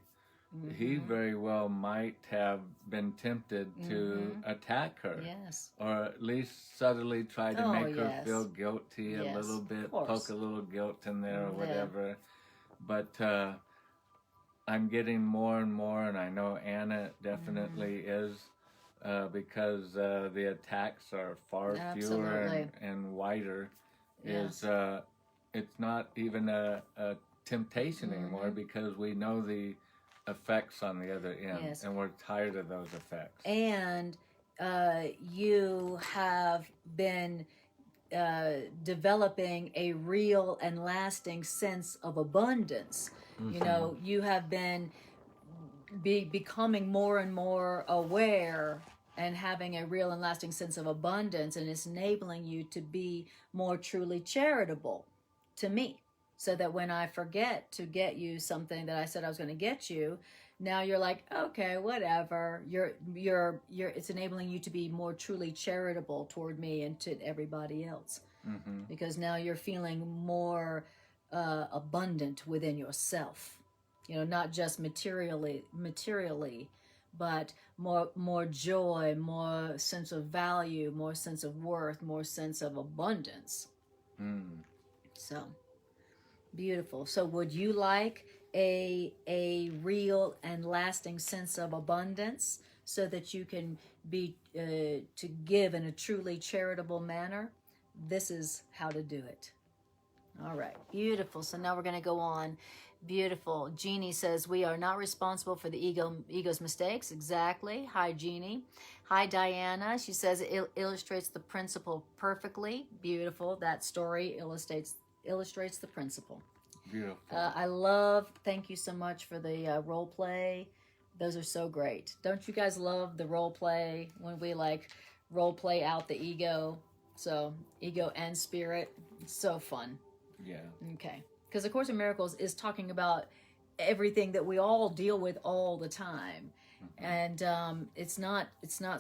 he very well might have been tempted to attack her. Yes. Or at least subtly try to make her yes. feel guilty a little bit, poke a little guilt in there or whatever. But I'm getting more and more, and I know Anna definitely is, because the attacks are far fewer and wider. Yes. It's not even a temptation anymore because we know the effects on the other end, and we're tired of those effects. And you have been developing a real and lasting sense of abundance. You have been becoming more and more aware and having a real and lasting sense of abundance, and it's enabling you to be more truly charitable to me. so that when I forget to get you something that I said I was going to get you, now you're like, okay, whatever. It's enabling you to be more truly charitable toward me and to everybody else. Mm-hmm. Because now you're feeling more abundant within yourself. Not just materially, but more joy, more sense of value, more sense of worth, more sense of abundance. Mm. So beautiful. So would you like a real and lasting sense of abundance so that you can be to give in a truly charitable manner? This is how to do it. All right, beautiful. So now we're going to go on. Beautiful. Jeannie says, we are not responsible for the ego's mistakes. Exactly. Hi, Jeannie. Hi, Diana. She says it illustrates the principle perfectly. Beautiful. That story illustrates the principle. Beautiful. Thank you so much for the role play. Those are so great. Don't you guys love the role play when we role play out the ego? So ego and spirit, it's so fun. Yeah. Okay. Because A Course in Miracles is talking about everything that we all deal with all the time. Mm-hmm. And it's not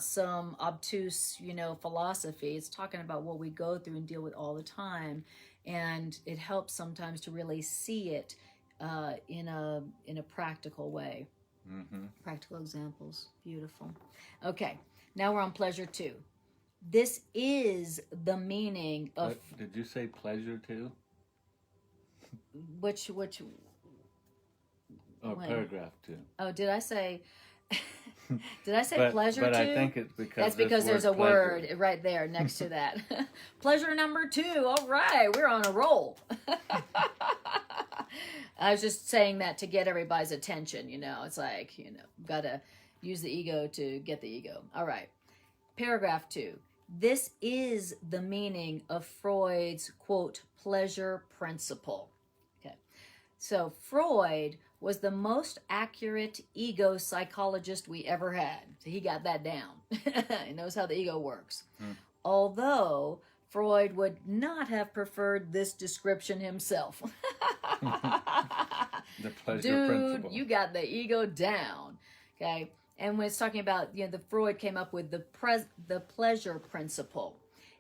some obtuse, philosophy. It's talking about what we go through and deal with all the time. And it helps sometimes to really see it in a practical way. Mm-hmm. Practical examples. Beautiful. Okay. Now we're on pleasure 2. This is the meaning of... Did you say pleasure too? Which paragraph 2. Oh, did I say pleasure but too? I think it's because that's because there's a pleasure. word right there next to that. Pleasure number 2. All right, we're on a roll. I was just saying that to get everybody's attention. It's like got to use the ego to get the ego. All right, paragraph 2. This is the meaning of Freud's quote pleasure principle. So Freud was the most accurate ego psychologist we ever had. So he got that down. He knows how the ego works. Although Freud would not have preferred this description himself. The pleasure Dude, principle. You got the ego down. Okay. And when it's talking about, the Freud came up with the pleasure principle.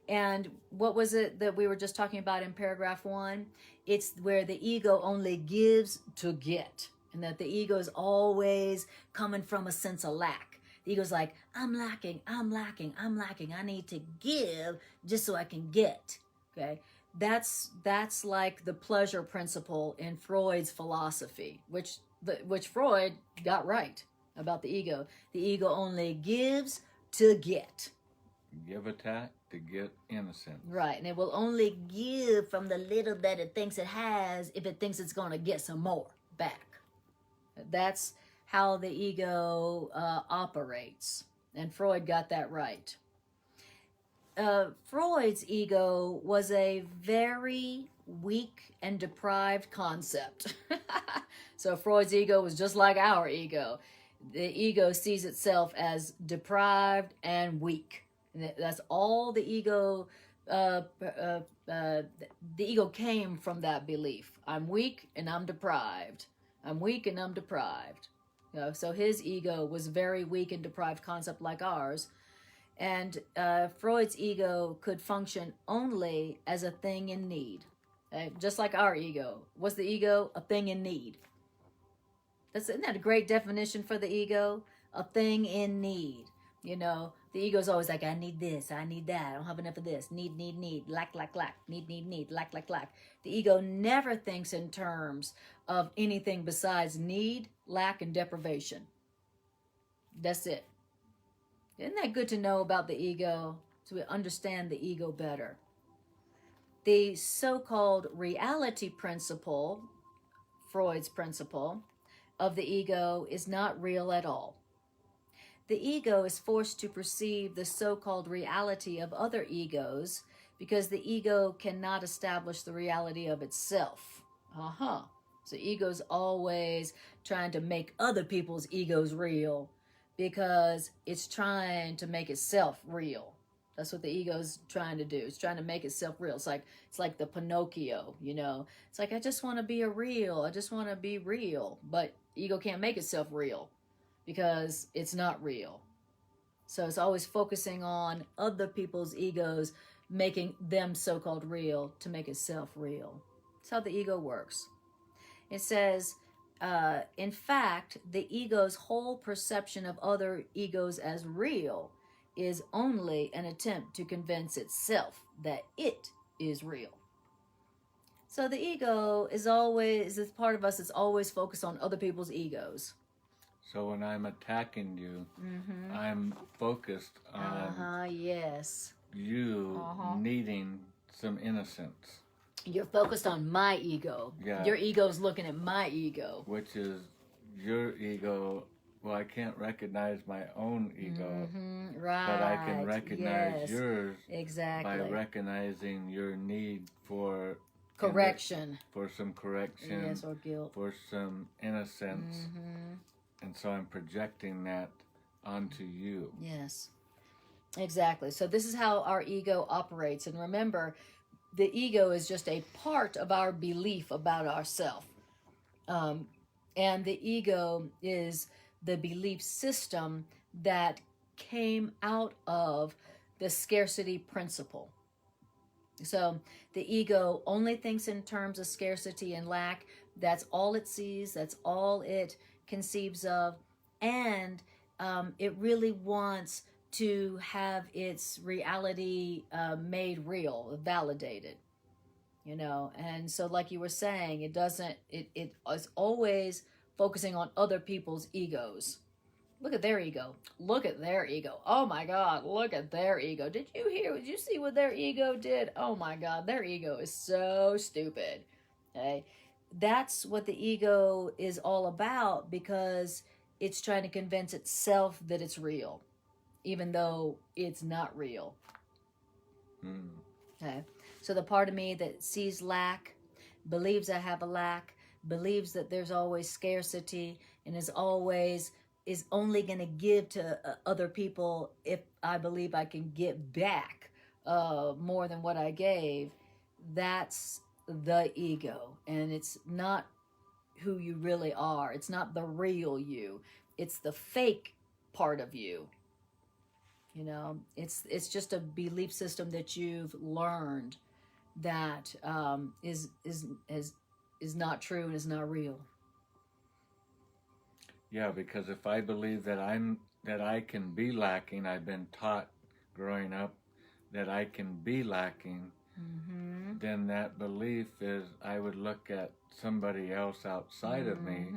And what was it that we were just talking about in paragraph 1? It's where the ego only gives to get. And that the ego is always coming from a sense of lack. The ego's like, I'm lacking. I need to give just so I can get. Okay? That's like the pleasure principle in Freud's philosophy, which Freud got right about the ego. The ego only gives to get. Give attack to get innocence. Right, and it will only give from the little that it thinks it has if it thinks it's going to get some more back. That's how the ego operates, and Freud got that right. Freud's ego was a very weak and deprived concept. So Freud's ego was just like our ego. The ego sees itself as deprived and weak. And that's all the ego. The ego came from that belief. I'm weak and I'm deprived. I'm weak and I'm deprived. So his ego was very weak and deprived concept like ours. And Freud's ego could function only as a thing in need. Just like our ego. What's the ego? A thing in need. Isn't that a great definition for the ego? A thing in need. The ego's always like, I need this, I need that, I don't have enough of this, need, lack, need, lack. The ego never thinks in terms of anything besides need, lack, and deprivation. That's it. Isn't that good to know about the ego, so we understand the ego better? The so-called reality principle, Freud's principle, of the ego is not real at all. The ego is forced to perceive the so-called reality of other egos because the ego cannot establish the reality of itself. So ego's always trying to make other people's egos real because it's trying to make itself real. That's what the ego's trying to do. It's trying to make itself real. It's like the Pinocchio, you know. It's like, I just want to be I just want to be real. But ego can't make itself real because it's not real. So it's always focusing on other people's egos, making them so-called real to make itself real. That's how the ego works. It says, in fact, the ego's whole perception of other egos as real is only an attempt to convince itself that it is real. So the ego is always, this part of us is always focused on other people's egos. So when I'm attacking you, I'm focused on yes. you needing some innocence. You're focused on my ego. Yeah. Your ego's looking at my ego. Which is your ego. Well, I can't recognize my own ego. Right. But I can recognize yours exactly. by recognizing your need for correction. For some correction. Yes, or guilt. For some innocence. And so I'm projecting that onto you. Yes. Exactly. So this is how our ego operates. And remember, the ego is just a part of our belief about ourselves. And the ego is the belief system that came out of the scarcity principle. So the ego only thinks in terms of scarcity and lack. That's all it sees. That's all it conceives of. And it really wants to have its reality made real, validated, you know. And so like you were saying, it is always focusing on other people's egos. Look at their ego. Look at their ego. Oh my God, look at their ego. Did you see what their ego did? Oh my God, their ego is so stupid. Okay? That's what the ego is all about, because it's trying to convince itself that it's real, even though it's not real. Okay? So the part of me that sees lack, believes I have a lack, believes that there's always scarcity, and is only going to give to other people if I believe I can get back more than what I gave. That's the ego, and it's not who you really are. It's not the real you. It's the fake part of you. You know, it's just a belief system that you've learned that is not true and is not real. Yeah, because if I believe that I can be lacking, I've been taught growing up that I can be lacking, then that belief is I would look at somebody else outside of me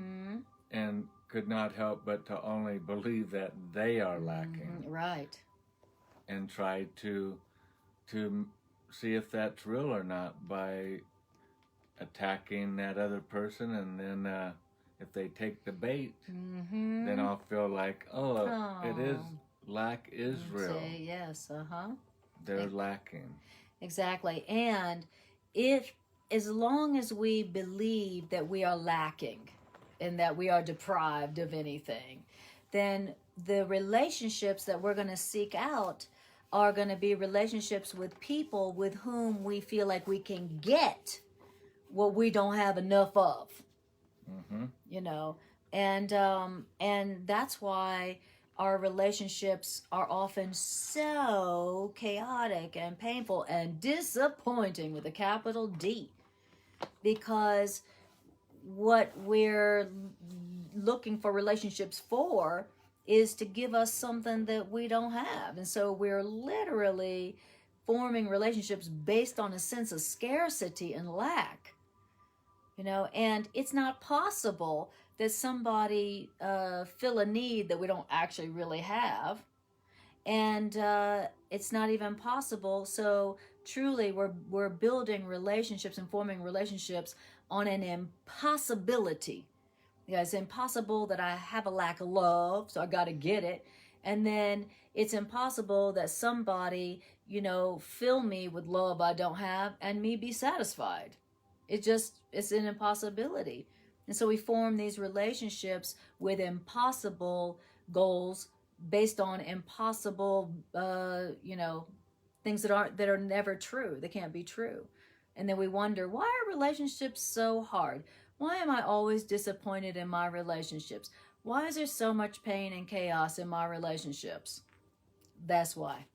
and could not help but to only believe that they are lacking. Right. And try to see if that's real or not by attacking that other person, and then if they take the bait, then I'll feel like, it is, lack is real. Say yes, They're lacking. Exactly. And as long as we believe that we are lacking and that we are deprived of anything, then the relationships that we're going to seek out are going to be relationships with people with whom we feel like we can get what we don't have enough of. You know, and that's why our relationships are often so chaotic and painful and disappointing with a capital D, because what we're looking for relationships for is to give us something that we don't have. And so we're literally forming relationships based on a sense of scarcity and lack. You know, and it's not possible that somebody fill a need that we don't actually really have. And it's not even possible. So truly we're building relationships and forming relationships on an impossibility. Yeah, it's impossible that I have a lack of love, so I got to get it. And then it's impossible that somebody, you know, fill me with love I don't have and me be satisfied. It's an impossibility. And so we form these relationships with impossible goals based on impossible, things that are never true. They can't be true. And then we wonder, why are relationships so hard? Why am I always disappointed in my relationships? Why is there so much pain and chaos in my relationships? That's why.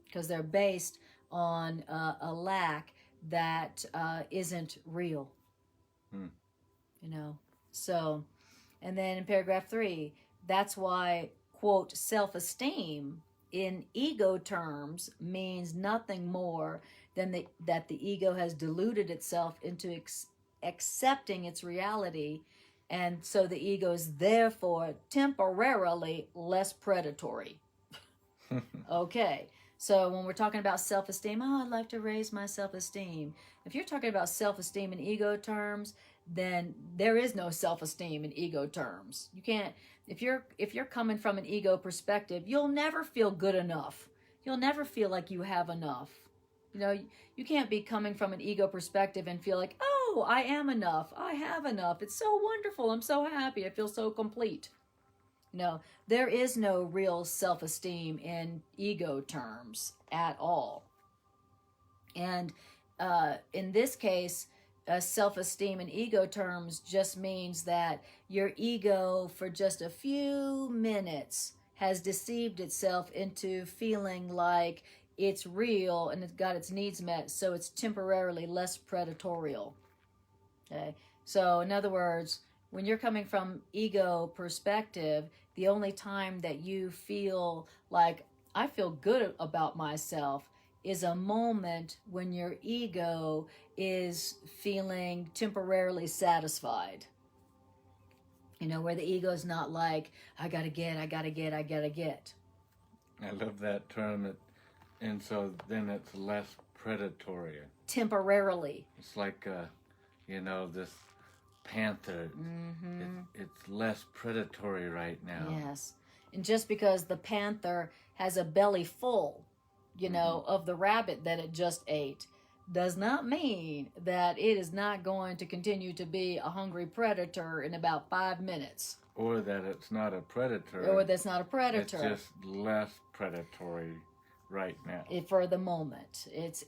Because they're based on a lack that isn't real. You know, so, and then in paragraph 3, that's why, quote, self-esteem in ego terms means nothing more than that the ego has deluded itself into accepting its reality, and so the ego is therefore temporarily less predatory. Okay, so when we're talking about self-esteem, I'd like to raise my self-esteem. If you're talking about self-esteem in ego terms, then there is no self-esteem in ego terms. You can't, if you're coming from an ego perspective, you'll never feel good enough. You'll never feel like you have enough. You know, you can't be coming from an ego perspective and feel like, oh, I am enough. I have enough. It's so wonderful. I'm so happy. I feel so complete. No, there is no real self-esteem in ego terms at all. And in this case, self-esteem in ego terms just means that your ego for just a few minutes has deceived itself into feeling like it's real and it's got its needs met, so it's temporarily less predatorial. Okay, so in other words, when you're coming from ego perspective, the only time that you feel like I feel good about myself is a moment when your ego is feeling temporarily satisfied. You know, where the ego is not like, I gotta get. I love that term. And so then it's less predatory. Temporarily. It's like, this panther. It's less predatory right now. Yes. And just because the panther has a belly full, of the rabbit that it just ate, does not mean that it is not going to continue to be a hungry predator in about 5 minutes. Or that it's not a predator. Or that's not a predator. It's just less predatory right now. For the moment. It's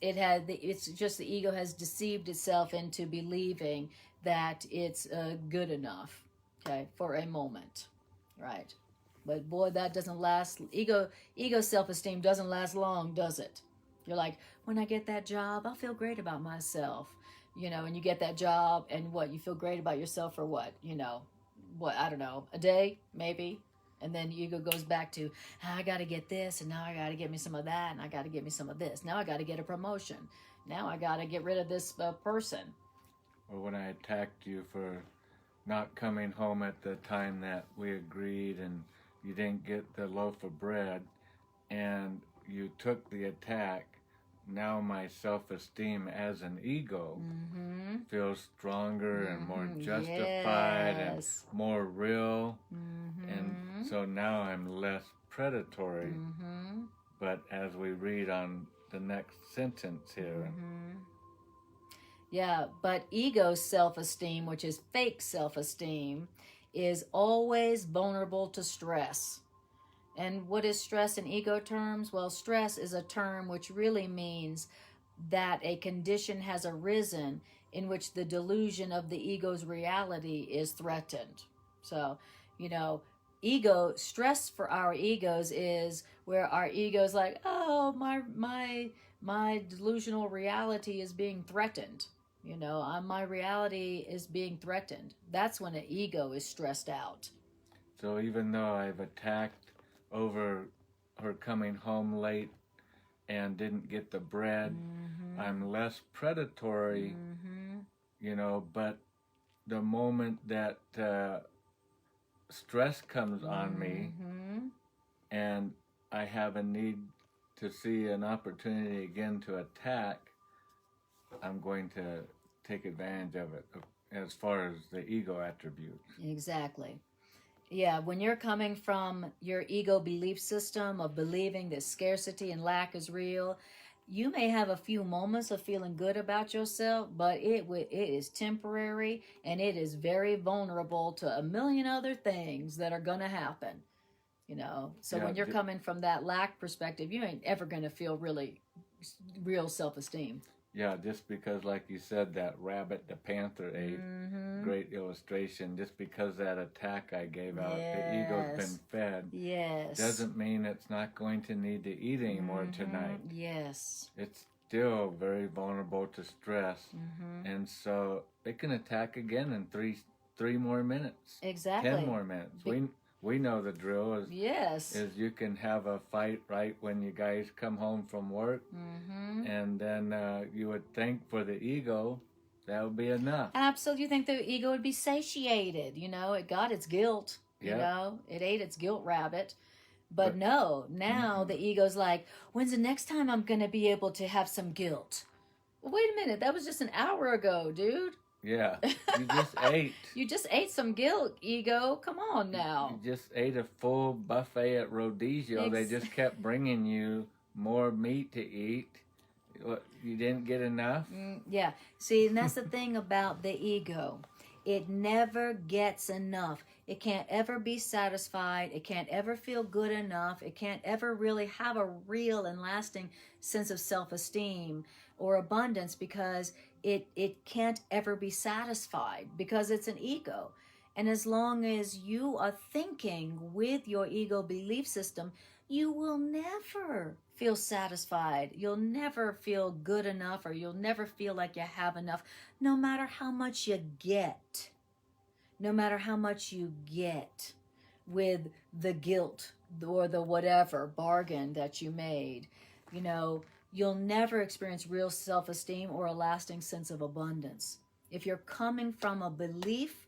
just the ego has deceived itself into believing that it's good enough, okay, for a moment, right? But boy, that doesn't last. Ego self-esteem doesn't last long, does it? You're like, when I get that job, I'll feel great about myself, and you get that job, and what, you feel great about yourself for what, I don't know, a day, maybe, and then ego goes back to, I got to get this, and now I got to get me some of that, and I got to get me some of this. Now I got to get a promotion. Now I got to get rid of this person. Or when I attacked you for not coming home at the time that we agreed, and you didn't get the loaf of bread, and you took the attack, now my self-esteem as an ego feels stronger and more justified and more real. And so now I'm less predatory. But as we read on the next sentence here, yeah, but ego self-esteem, which is fake self-esteem, is always vulnerable to stress. And what is stress in ego terms? Well, stress is a term which really means that a condition has arisen in which the delusion of the ego's reality is threatened. So, stress for our egos is where our ego's like, oh, my delusional reality is being threatened. My reality is being threatened. That's when an ego is stressed out. So even though I've attacked over her coming home late and didn't get the bread, I'm less predatory, but the moment that stress comes on me and I have a need to see an opportunity again to attack, I'm going to take advantage of it as far as the ego attributes. Exactly. Yeah, when you're coming from your ego belief system of believing that scarcity and lack is real, you may have a few moments of feeling good about yourself, but it is temporary, and it is very vulnerable to a million other things that are going to happen. you know. So Yeah, when you're coming from that lack perspective, you ain't ever going to feel really real self-esteem. Yeah, just because, like you said, that rabbit the panther ate, great illustration. Just because that attack I gave out, the ego's been fed, doesn't mean it's not going to need to eat anymore tonight. Yes. It's still very vulnerable to stress, and so it can attack again in three more minutes. Exactly. 10 more minutes. We know the drill is is you can have a fight right when you guys come home from work, and then you would think for the ego that would be enough. Absolutely. You think the ego would be satiated, you know, it got its guilt, you know, it ate its guilt rabbit. But no, now the ego's like, when's the next time I'm going to be able to have some guilt? Well, wait a minute, that was just an hour ago, dude. Yeah, you just ate. You just ate some guilt, ego. Come on now. You just ate a full buffet at Rodizio. They just kept bringing you more meat to eat. You didn't get enough? Yeah. See, and that's the thing about the ego. It never gets enough. It can't ever be satisfied. It can't ever feel good enough. It can't ever really have a real and lasting sense of self-esteem or abundance because it can't ever be satisfied because it's an ego. And as long as you are thinking with your ego belief system, you will never feel satisfied. You'll never feel good enough, or you'll never feel like you have enough, no matter how much you get. No matter how much you get with the guilt or the whatever bargain that you made, you know, you'll never experience real self-esteem or a lasting sense of abundance. If you're coming from a belief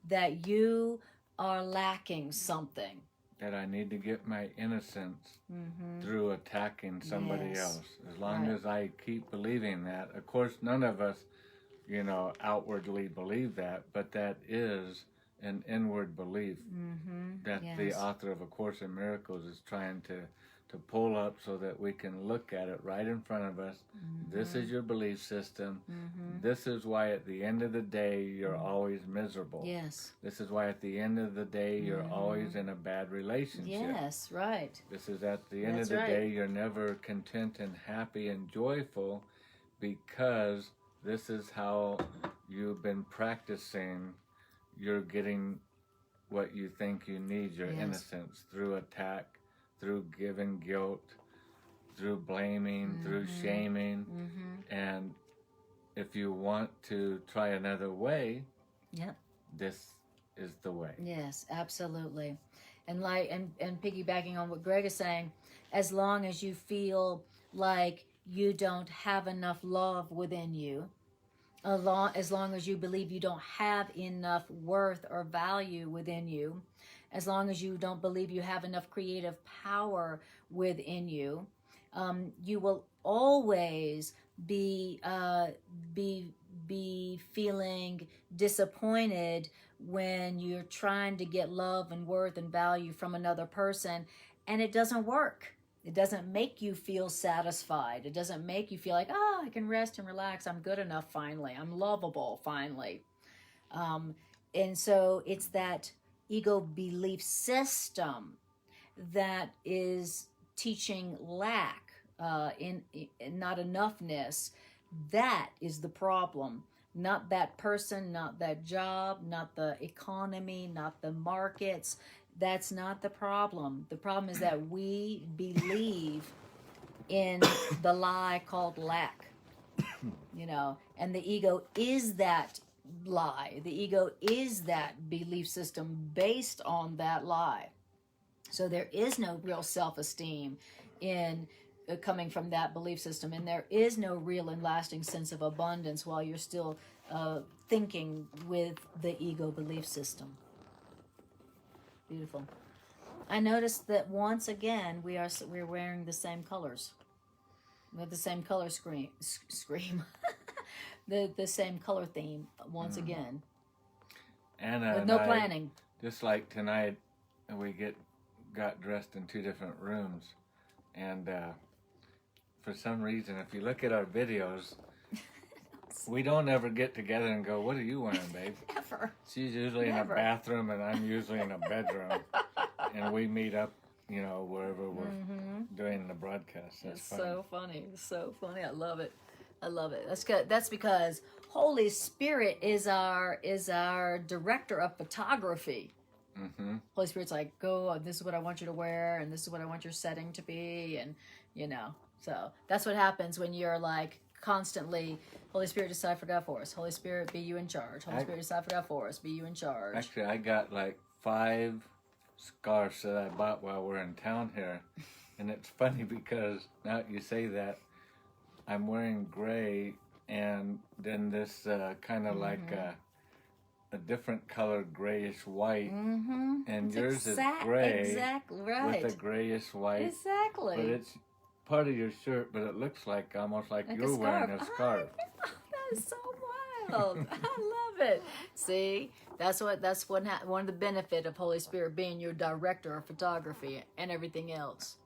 that you are lacking something, that I need to get my innocence through attacking somebody else. As long as I keep believing that. Of course, none of us, you know, outwardly believe that, but that is an inward belief that the author of A Course in Miracles is trying to pull up so that we can look at it right in front of us. This is your belief system. This is why at the end of the day you're always miserable. Yes. This is why at the end of the day you're always in a bad relationship. Yes, right. This is at the end of the day you're never content and happy and joyful, because this is how you've been practicing. You're getting what you think you need, your innocence, through attack, through giving guilt, through blaming, through shaming. And if you want to try another way, this is the way. Yes, absolutely. And like and piggybacking on what Greg is saying, as long as you feel like you don't have enough love within you, as long as you believe you don't have enough worth or value within you, as long as you don't believe you have enough creative power within you, you will always be feeling disappointed when you're trying to get love and worth and value from another person, and it doesn't work. It doesn't make you feel satisfied. It doesn't make you feel like, oh, I can rest and relax. I'm good enough finally. I'm lovable finally. And so it's that ego belief system that is teaching lack, in not enoughness. That is the problem. Not that person, not that job, not the economy, not the markets. That's not the problem. The problem is that we believe in the lie called lack, you know, and the ego is that lie. The ego is that belief system based on that lie. So there is no real self-esteem in coming from that belief system, and there is no real and lasting sense of abundance while you're still thinking with the ego belief system. Beautiful. I noticed that once again we're wearing the same colors. We have the same color scream. the same color theme once again. Anna with and no I, planning. Just like tonight, we got dressed in 2 different rooms, and for some reason, if you look at our videos, we don't ever get together and go, "What are you wearing, babe?" Never. She's usually in a bathroom, and I'm usually in a bedroom, and we meet up wherever we're doing the broadcast. That's It's funny. so funny. It's so funny. I love it. I love it. That's because Holy Spirit is our director of photography. Holy Spirit's like, go, this is what I want you to wear, and this is what I want your setting to be, and so that's what happens when you're like constantly, Holy Spirit, decide for God for us. Holy Spirit, be you in charge. Holy Spirit, decide for God for us. Be you in charge. Actually, I got like 5 scarves that I bought while we're in town here, and it's funny because now you say that, I'm wearing gray, and then this kind of like a different colored grayish white, and yours is gray, exactly right, with a grayish white. Exactly. But it's part of your shirt, but it looks like almost like you're a wearing a scarf. That is so wild. I love it. See, that's one of the benefit of Holy Spirit being your director of photography and everything else.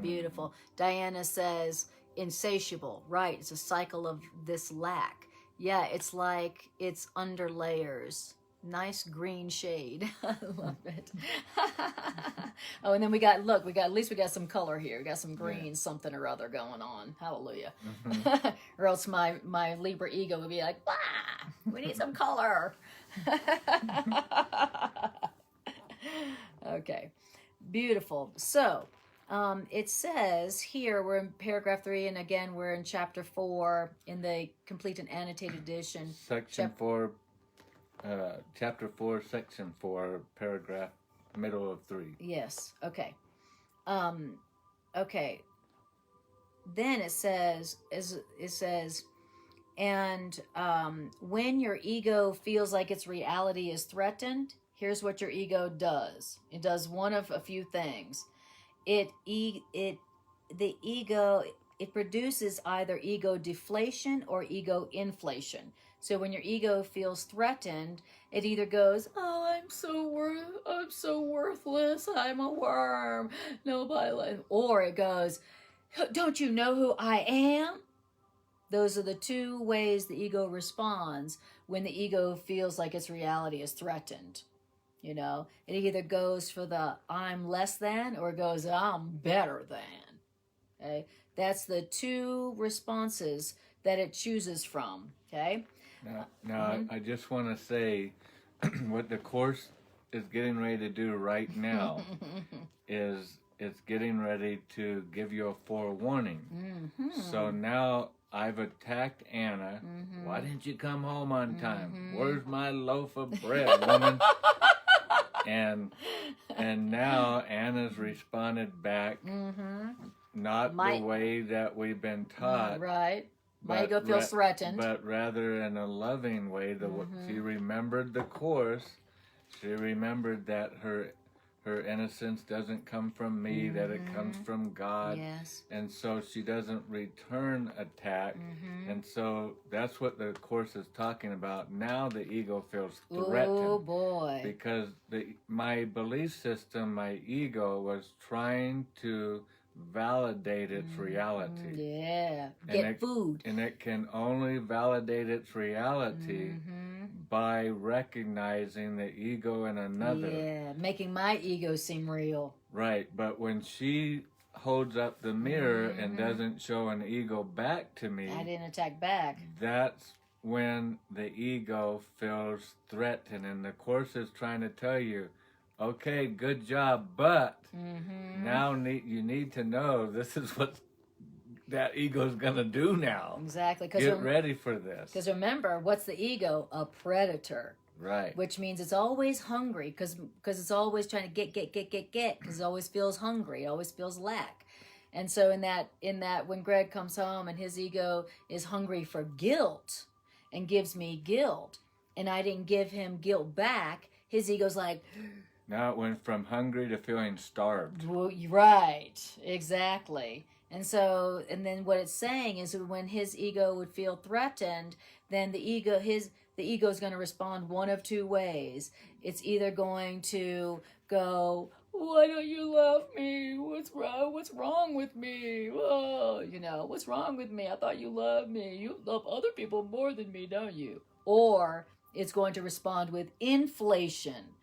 Beautiful. Diana says, insatiable. Right. It's a cycle of this lack. Yeah, it's like it's under layers. Nice green shade. I love it. Oh, and then we got at least we got some color here. We got some green something or other going on. Hallelujah. Or else my Libra ego would be like, we need some color. Okay. Beautiful. So, it says here, we're in paragraph 3, and again, we're in chapter 4 in the complete and annotated edition. Section 4, chapter 4, section 4, paragraph middle of 3. Yes. Okay. Okay. Then it says, and when your ego feels like its reality is threatened, here's what your ego does. It does one of a few things. It produces either ego deflation or ego inflation. So when your ego feels threatened, it either goes, "Oh, I'm so worthless. I'm a worm. Nobody," or it goes, "Don't you know who I am?" Those are the two ways the ego responds when the ego feels like its reality is threatened. It either goes for the I'm less than, or it goes I'm better than. Okay, that's the two responses that it chooses from. Okay. Now I just want to say what the Course is getting ready to do right now is it's getting ready to give you a forewarning. So now I've attacked Anna. Why didn't you come home on time? Where's my loaf of bread, woman? And now Anna's responded back, not the way that we've been taught. Right. My ego feels threatened. But rather in a loving way. She remembered the Course. She remembered that her innocence doesn't come from me, that it comes from God. Yes. And so she doesn't return attack. And so that's what the Course is talking about. Now the ego feels threatened. Oh, boy. Because my belief system, my ego, was trying to validate its reality. Yeah. Get food. And it can only validate its reality by recognizing the ego in another. Yeah, making my ego seem real. Right, but when she holds up the mirror and doesn't show an ego back to me, I didn't attack back. That's when the ego feels threatened, and the Course is trying to tell you, okay, good job, but now you need to know this is what that ego's going to do now. Exactly. Get ready for this. Because remember, what's the ego? A predator. Right. Which means it's always hungry because it's always trying to get, because it always feels hungry. It always feels lack. And so in that when Greg comes home and his ego is hungry for guilt and gives me guilt, and I didn't give him guilt back, his ego's like... Now it went from hungry to feeling starved. Well, right, exactly. And then what it's saying is that when his ego would feel threatened, then the ego is going to respond one of two ways. It's either going to go, "Why don't you love me? What's wrong? What's wrong with me? Oh, what's wrong with me? I thought you loved me. You love other people more than me, don't you?" Or it's going to respond with inflation.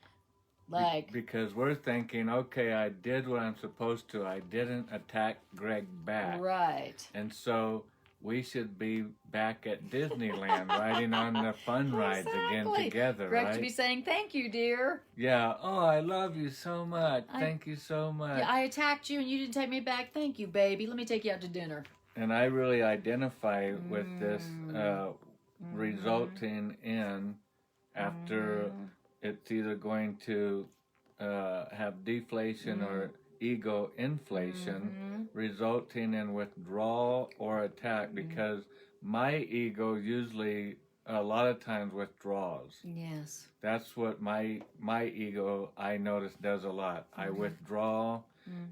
Like, because we're thinking, okay, I did what I'm supposed to. I didn't attack Greg back. right. And so we should be back at Disneyland riding on the fun rides again Exactly. together, Greg right? should be saying, thank you, dear. Yeah. Oh, I love you so much. Thank you so much. Yeah, I attacked you and you didn't take me back. Thank you, baby. Let me take you out to dinner. And I really identify with this resulting in, after it's either going to have deflation or ego inflation, resulting in withdrawal or attack, because my ego usually a lot of times withdraws. Yes. That's what my ego, I notice, does a lot. I withdraw,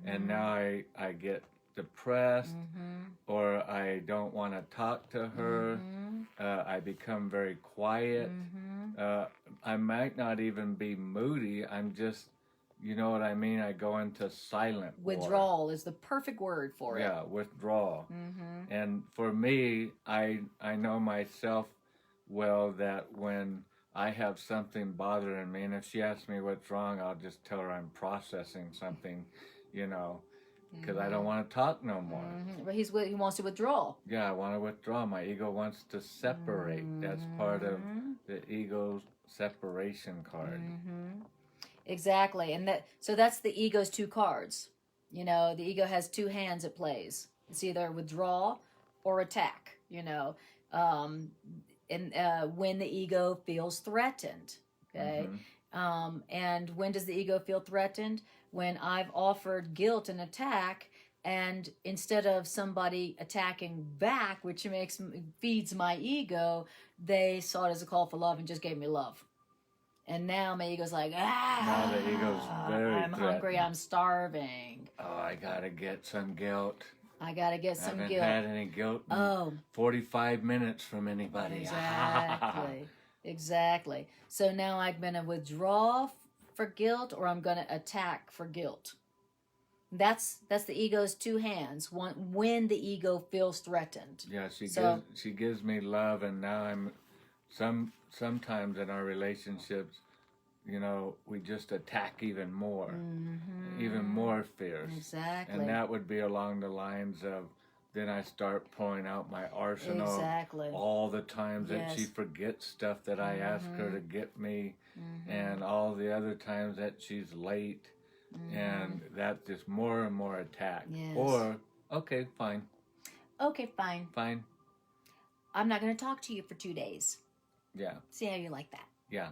and now I get depressed, or I don't want to talk to her. I become very quiet. I might not even be moody. I'm just, you know what I mean? I go into silent Withdrawal is the perfect word for it. Yeah, withdrawal. And for me, I know myself well that when I have something bothering me, and if she asks me what's wrong, I'll just tell her I'm processing something, you know, because I don't want to talk no more. But he wants to withdraw. Yeah, I want to withdraw. My ego wants to separate. That's part of the ego's separation card. Exactly. And so that's the ego's two cards. You know, the ego has two hands it plays. It's either withdraw or attack, you know. When the ego feels threatened, okay? And when does the ego feel threatened? When I've offered guilt and attack, and instead of somebody attacking back, which feeds my ego, they saw it as a call for love and just gave me love. And now my ego's like, Now the ego's very I'm hungry, I'm starving. Oh, I gotta get some guilt. I gotta get some Haven't guilt. had any guilt in 45 minutes from anybody. Exactly. Exactly. So now I'm going to withdraw for guilt, or I'm going to attack for guilt. That's the ego's two hands. When the ego feels threatened. Yeah, she gives me love, and now I'm sometimes in our relationships, you know, we just attack even more fierce. Exactly. And that would be along the lines of, then I start pulling out my arsenal all the times that she forgets stuff that I ask her to get me, and all the other times that she's late, and that's just more and more attack. Yes. Or, okay, fine. Okay, fine. Fine. I'm not going to talk to you for 2 days. Yeah. See how you like that. Yeah.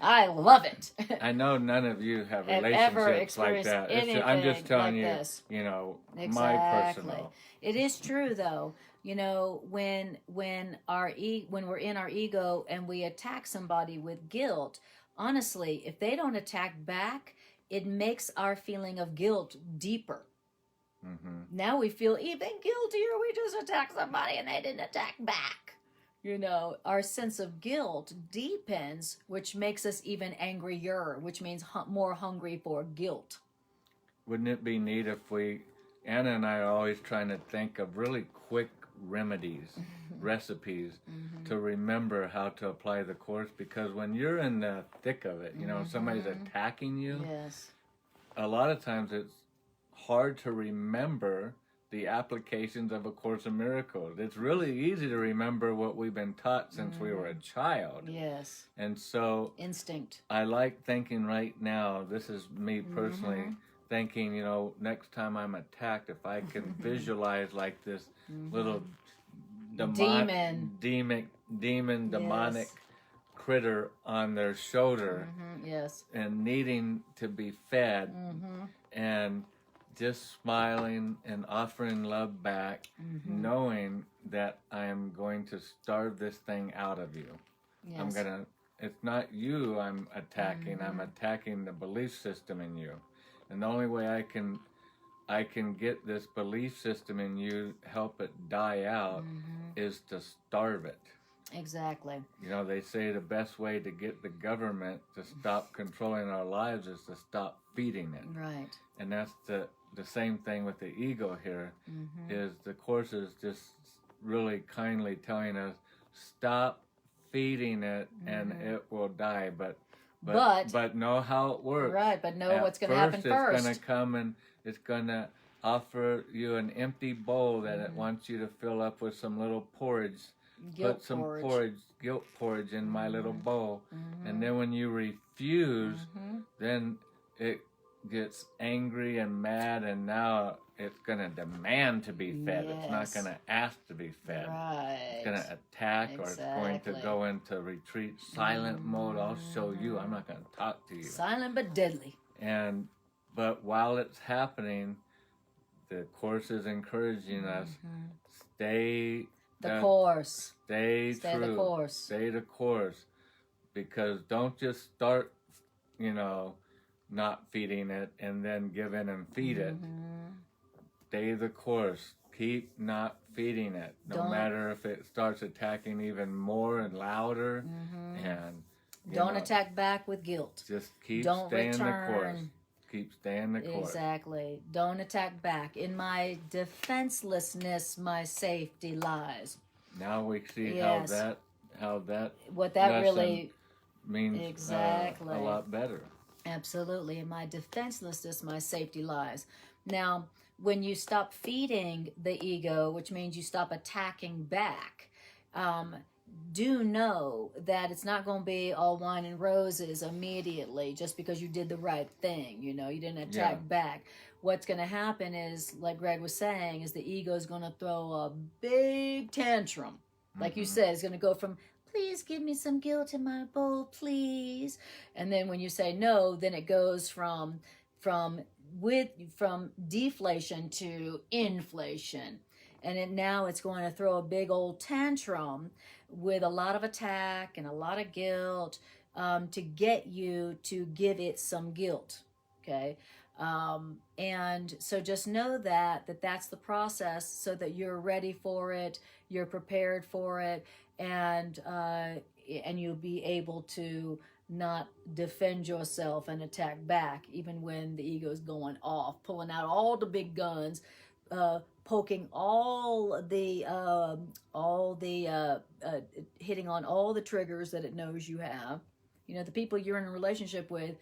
I love it. I know none of you have relationships like that. I'm just telling you, you know, my personal. It is true, though. You know, when we're in our ego and we attack somebody with guilt, honestly, if they don't attack back, it makes our feeling of guilt deeper. Now we feel even guiltier. We just attacked somebody and they didn't attack back. You know, our sense of guilt deepens, which makes us even angrier, which means more hungry for guilt. Wouldn't it be neat if Anna and I are always trying to think of really quick remedies, recipes, to remember how to apply the course, because when you're in the thick of it, you know, somebody's attacking you, a lot of times it's hard to remember the applications of A Course in Miracles. It's really easy to remember what we've been taught since we were a child. Yes. And so instinct. I like thinking right now, this is me personally, thinking, you know, next time I'm attacked, if I can visualize like this little demonic critter on their shoulder, and needing to be fed, and just smiling and offering love back, knowing that I am going to starve this thing out of you. It's not you I'm attacking, I'm attacking the belief system in you. And the only way I can get this belief system in you, help it die out, is to starve it. Exactly. You know, they say the best way to get the government to stop controlling our lives is to stop feeding it. Right. And that's the same thing with the ego here, is the Course is just really kindly telling us, stop feeding it and it will die, but know how it works. Right, but know what's going to happen first. It's going to come and it's going to offer you an empty bowl that it wants you to fill up with some little porridge. Put some guilt porridge in my little bowl. And then when you refuse, then it gets angry and mad, and now it's going to demand to be fed. It's not going to ask to be fed. Right. It's going to attack, or it's going to go into retreat, silent mode. I'll show you. I'm not going to talk to you. Silent but deadly. But while it's happening, the Course is encouraging us, stay the course. Stay true. The course. Stay the course. Because don't just start, not feeding it and then give in and feed it. Stay the course. Keep not feeding it. No matter if it starts attacking even more and louder. And don't attack back with guilt. Just keep staying the course. Keep staying the course. Exactly. Don't attack back. In my defenselessness, my safety lies. Now we see how that what that really means exactly a lot better. Absolutely. In my defenselessness, my safety lies. Now, when you stop feeding the ego, which means you stop attacking back, do know that it's not going to be all wine and roses immediately just because you did the right thing. You didn't attack back. What's going to happen is, like Greg was saying, is the ego is going to throw a big tantrum. Like you said, it's going to go from, please give me some guilt in my bowl, please. And then when you say no, then it goes from deflation to inflation. And now it's going to throw a big old tantrum with a lot of attack and a lot of guilt to get you to give it some guilt. Okay. And so just know that's the process, so that you're ready for it, you're prepared for it, and you'll be able to not defend yourself and attack back, even when the ego is going off, pulling out all the big guns, poking all the hitting on all the triggers that it knows you have. The people you're in a relationship with,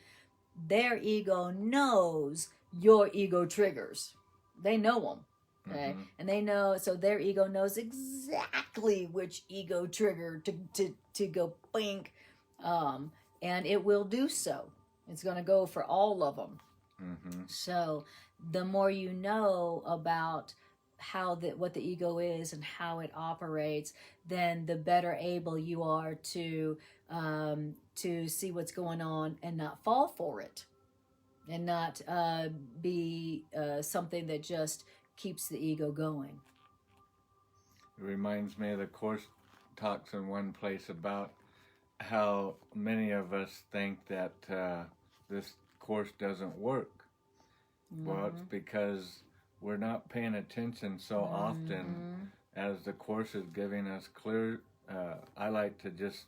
their ego knows your ego triggers. They know them. Okay. And they know, so their ego knows exactly which ego trigger to go bink. And it will do so. It's going to go for all of them. So the more you know about what the ego is and how it operates, then the better able you are to see what's going on and not fall for it, and not be something that just keeps the ego going. It reminds me of the Course talks in one place about how many of us think that this Course doesn't work. Well, it's because we're not paying attention so often as the Course is giving us clear. I like to just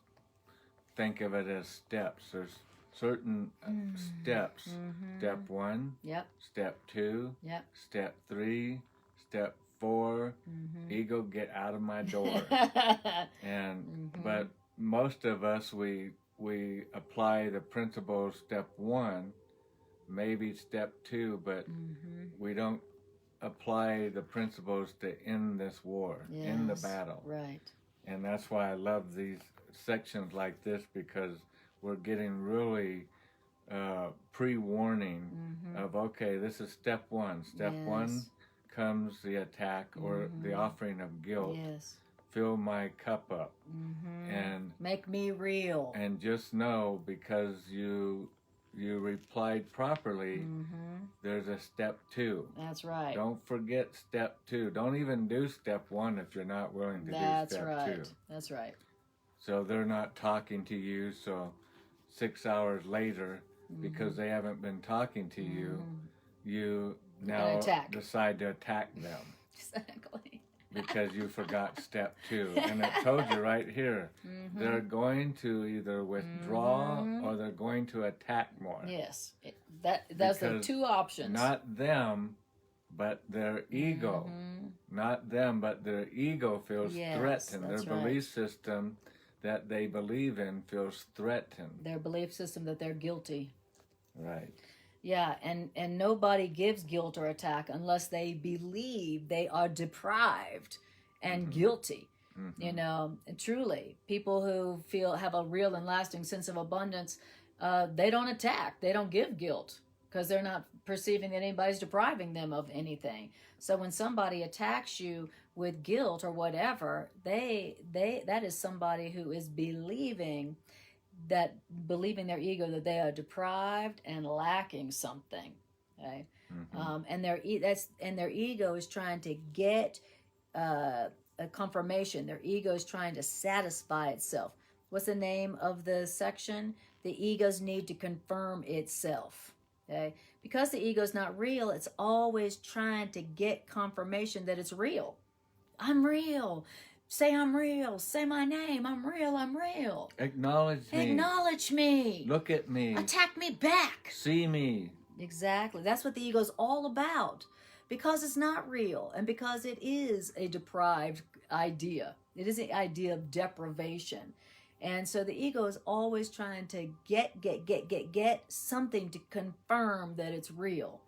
think of it as steps. There's certain steps. Step 1, step 2, step 3, step 4. Ego, get out of my door. But most of us, we apply the principles step 1, maybe step 2, but we don't apply the principles to end this war, end the battle. Right. And that's why I love these sections like this, because we're getting really pre-warning of, okay, this is step 1. Step 1 comes the attack or the offering of guilt. Fill my cup up and make me real. And just know, because you replied properly, there's a step 2. That's right. Don't forget step 2. Don't even do step 1 if you're not willing to do step 2. That's right. So they're not talking to you, so 6 hours later, because they haven't been talking to you, you now decide to attack them. Exactly. Because you forgot step 2. And it told you right here, they're going to either withdraw or they're going to attack more. Yes. That's the two options. Not them, but their ego. Not them, but their ego feels threatened. Their belief system that they believe in feels threatened. Their belief system that they're guilty. Right. Yeah, and nobody gives guilt or attack unless they believe they are deprived and guilty. You know, and truly, people who have a real and lasting sense of abundance, they don't attack, they don't give guilt, because they're not perceiving that anybody's depriving them of anything. So when somebody attacks you with guilt or whatever, that is somebody who is believing their ego that they are deprived and lacking something. Okay, and their ego is trying to get a confirmation. Their ego is trying to satisfy itself. What's the name of the section? The ego's need to confirm itself. Okay, because the ego is not real, it's always trying to get confirmation that it's real. I'm real. Say I'm real. Say my name. I'm real. I'm real. Acknowledge me. Acknowledge me. Look at me. Attack me back. See me. Exactly. That's what the ego's all about. Because it's not real, and because it is a deprived idea. It is an idea of deprivation. And so the ego is always trying to get something to confirm that it's real.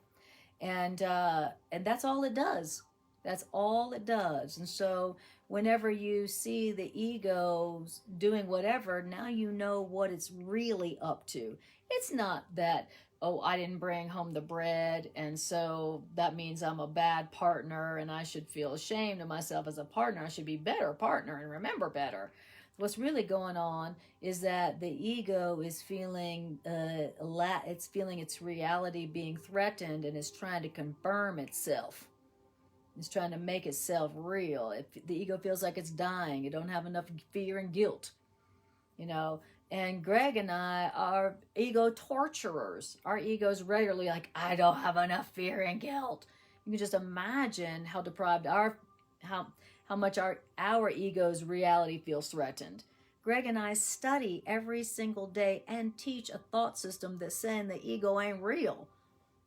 And that's all it does. That's all it does. And so whenever you see the ego doing whatever, now you know what it's really up to. It's not that, oh, I didn't bring home the bread, and so that means I'm a bad partner and I should feel ashamed of myself as a partner. I should be a better partner and remember better. What's really going on is that the ego is feeling it's feeling its reality being threatened, and it's trying to confirm itself. It's trying to make itself real. If the ego feels like it's dying, it don't have enough fear and guilt, you know. And Greg and I are ego torturers. Our ego's regularly like, I don't have enough fear and guilt. You can just imagine how deprived how much our ego's reality feels threatened. Greg and I study every single day and teach a thought system that's saying the ego ain't real,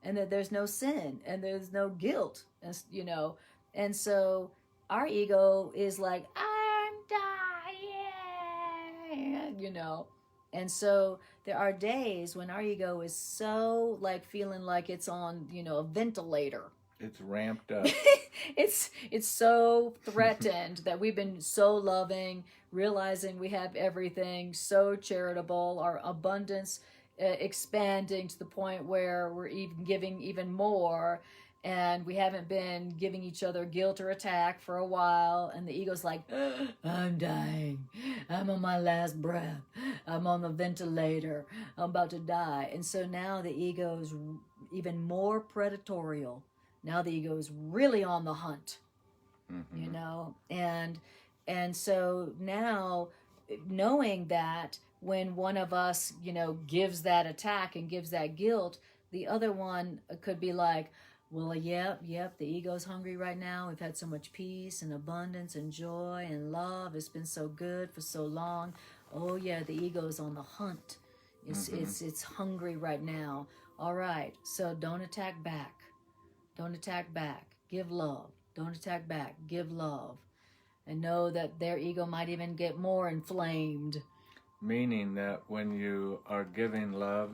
and that there's no sin and there's no guilt, and you know. And so our ego is like, I'm dying, you know. And so there are days when our ego is so like feeling like it's on, you know, a ventilator. It's ramped up. It's so threatened that we've been so loving, realizing we have everything, so charitable, our abundance expanding to the point where we're even giving even more, and we haven't been giving each other guilt or attack for a while, and the ego's like, I'm dying, I'm on my last breath, I'm on the ventilator, I'm about to die. And so now the ego's even more predatorial. Now the ego is really on the hunt, you know, and so now knowing that when one of us, you know, gives that attack and gives that guilt, the other one could be like, well, yep, the ego's hungry right now. We've had so much peace and abundance and joy and love. It's been so good for so long. Oh yeah, the ego's on the hunt. It's hungry right now. All right, so don't attack back. Don't attack back. Give love. Don't attack back. Give love. And know that their ego might even get more inflamed. Meaning that when you are giving love,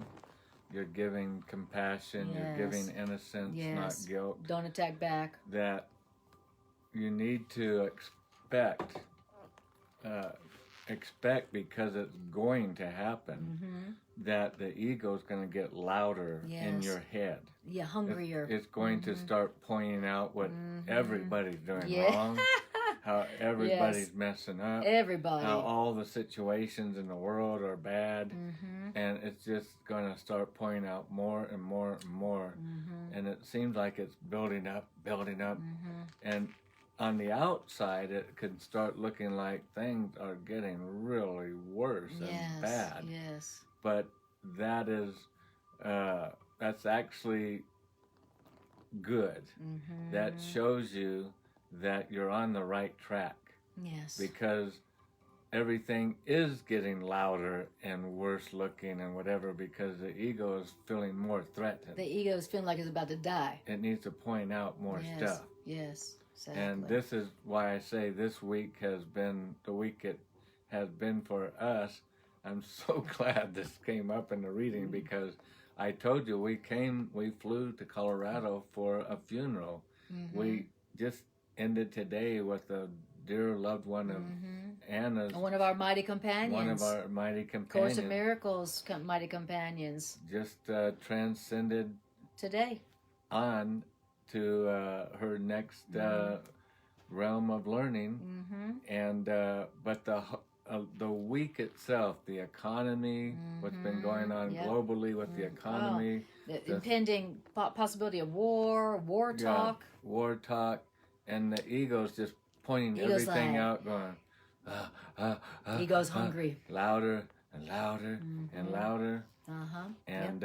you're giving compassion, you're giving innocence, not guilt. Don't attack back. That you need to expect because it's going to happen, that the ego is going to get louder in your head. Yeah, hungrier. It's going to start pointing out what everybody's doing wrong, how everybody's messing up, how all the situations in the world are bad, and it's just going to start pointing out more and more and more, and it seems like it's building up, and on the outside, it can start looking like things are getting really worse and bad. Yes. But that is, that's actually good. That shows you that you're on the right track. Yes. Because everything is getting louder and worse looking and whatever, because the ego is feeling more threatened. The ego is feeling like it's about to die. It needs to point out more stuff. Yes. Exactly. And this is why I say this week has been the week it has been for us. I'm so glad this came up in the reading, because I told you we flew to Colorado for a funeral. We just ended today with a dear loved one of Anna's. One of our mighty companions. One of our mighty companions. Course of Miracles, mighty companions. Just transcended today on to her next realm of learning, and but the week itself, the economy, what's been going on globally with the economy, the impending possibility of war talk, and the ego's just pointing everything out, going, ego's hungry, louder and louder and louder, and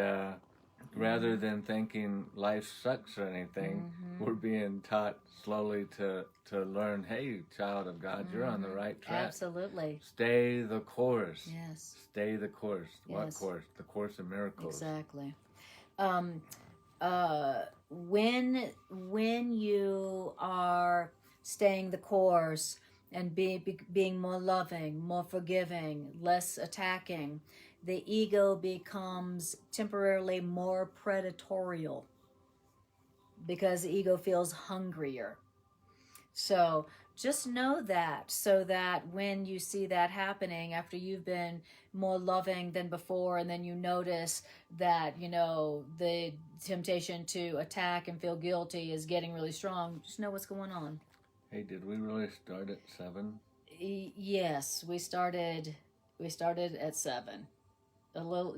rather than thinking life sucks or anything, we're being taught slowly to learn, hey, child of God, you're on the right track. Absolutely. Stay the course. Yes. Stay the course. Yes. What course? The Course of Miracles. Exactly. When you are staying the course and being more loving, more forgiving, less attacking, the ego becomes temporarily more predatorial, because the ego feels hungrier. So just know that, so that when you see that happening after you've been more loving than before, and then you notice that, the temptation to attack and feel guilty is getting really strong, just know what's going on. Hey, did we really start at 7? Yes, we started at 7.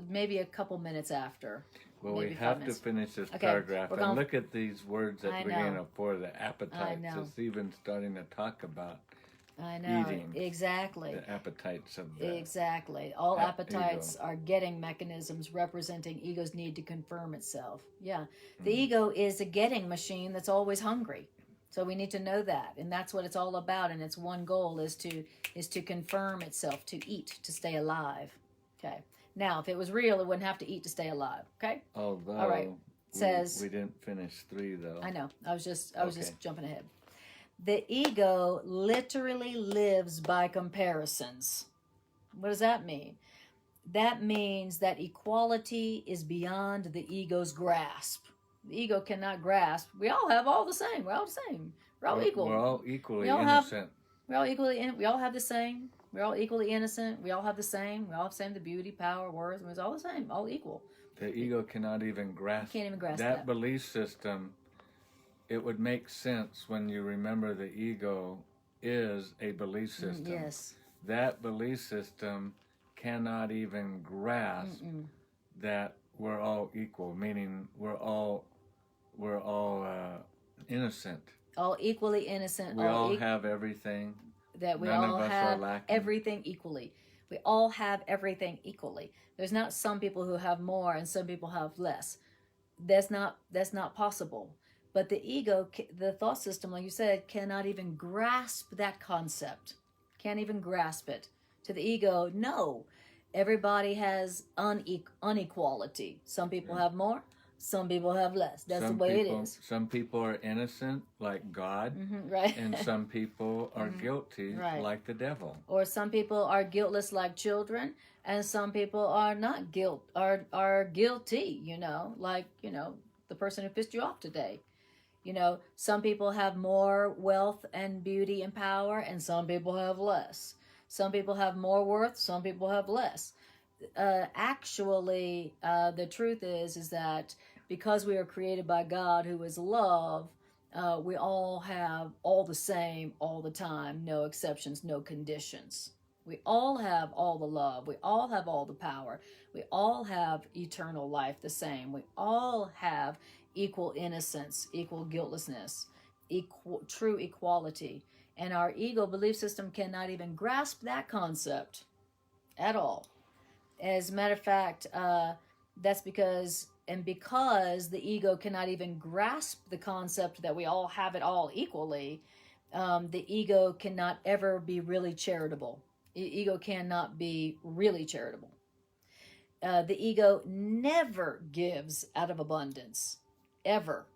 Maybe a couple minutes after. Well, we have to finish this paragraph and look at these words at the beginning of 4, the appetites. It's even starting to talk about eating. Exactly. The appetites of the Exactly. All appetites are getting mechanisms representing ego's need to confirm itself. Yeah. The ego is a getting machine that's always hungry. So we need to know that, and that's what it's all about. And its one goal is to confirm itself, to eat, to stay alive. Okay. Now, if it was real, it wouldn't have to eat to stay alive. Okay. Although, all right. Says we didn't finish 3 though. I know. I was just jumping ahead. The ego literally lives by comparisons. What does that mean? That means that equality is beyond the ego's grasp. The ego cannot grasp. We all have all the same. We're all the same. We're all equal. We're all equally innocent. We all have the same. We're all equally innocent. We all have the same. We all have the same, the beauty, power, worth. It's all the same. All equal. The ego cannot even grasp. Can't even grasp that belief system. It would make sense when you remember the ego is a belief system. Yes. That belief system cannot even grasp that we're all equal, meaning we're all innocent. All equally innocent. We all have everything. That we None all of us have are lacking. everything equally. We all have everything equally. There's not some people who have more and some people have less. That's not possible. But the ego, the thought system, like you said, cannot even grasp that concept. Can't even grasp it. To the ego, no. Everybody has unequality. Some people have more. Some people have less. That's the way it is. Some people are innocent, like God, right? And some people are guilty, like the devil. Or some people are guiltless, like children, and some people are not are guilty. Like the person who pissed you off today. Some people have more wealth and beauty and power, and some people have less. Some people have more worth. Some people have less. Actually, the truth is that because we are created by God, who is love, we all have all the same all the time, no exceptions, no conditions. We all have all the love. We all have all the power. We all have eternal life the same. We all have equal innocence, equal guiltlessness, true equality. And our ego belief system cannot even grasp that concept at all. As a matter of fact, that's because the ego cannot even grasp the concept that we all have it all equally, the ego cannot ever be really charitable. The ego cannot be really charitable. The ego never gives out of abundance, ever.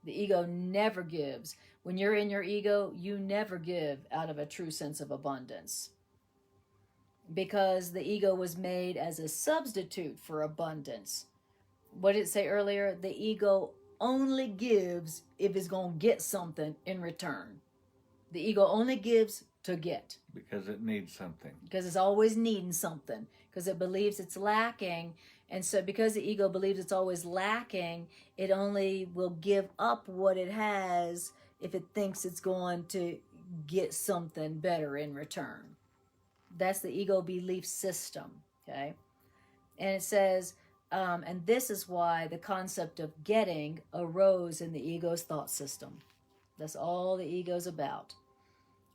The ego never gives. When you're in your ego, you never give out of a true sense of abundance. because the ego was made as a substitute for abundance. What did it say earlier? The ego only gives if it's going to get something in return. The ego only gives to get. Because it needs something. Because it's always needing something. Because it believes it's lacking. And so because the ego believes it's always lacking, it only will give up what it has if it thinks it's going to get something better in return. That's the ego belief system, okay? And it says, and this is why the concept of getting arose in the ego's thought system. That's all the ego's about.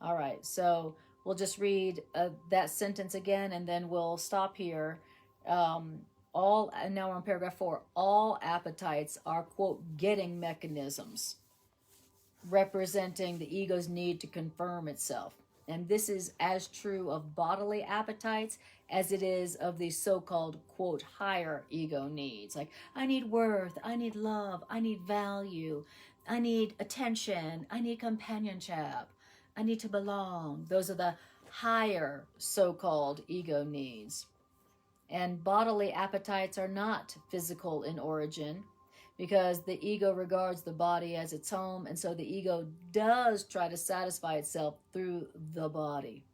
All right, so we'll just read that sentence again, and then we'll stop here. And now we're on paragraph 4. All appetites are, quote, getting mechanisms, representing the ego's need to confirm itself. And this is as true of bodily appetites as it is of the so-called, quote, higher ego needs. Like, I need worth, I need love, I need value, I need attention, I need companionship, I need to belong. Those are the higher so-called ego needs. And bodily appetites are not physical in origin, because the ego regards the body as its home, and so the ego does try to satisfy itself through the body.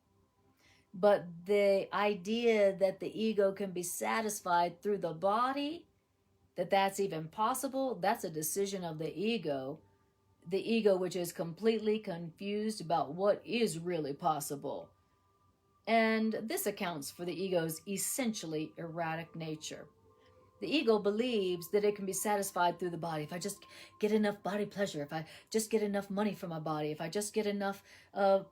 But the idea that the ego can be satisfied through the body, that's even possible, that's a decision of the ego which is completely confused about what is really possible. And this accounts for the ego's essentially erratic nature. The ego believes that it can be satisfied through the body. If I just get enough body pleasure, if I just get enough money for my body, if I just get enough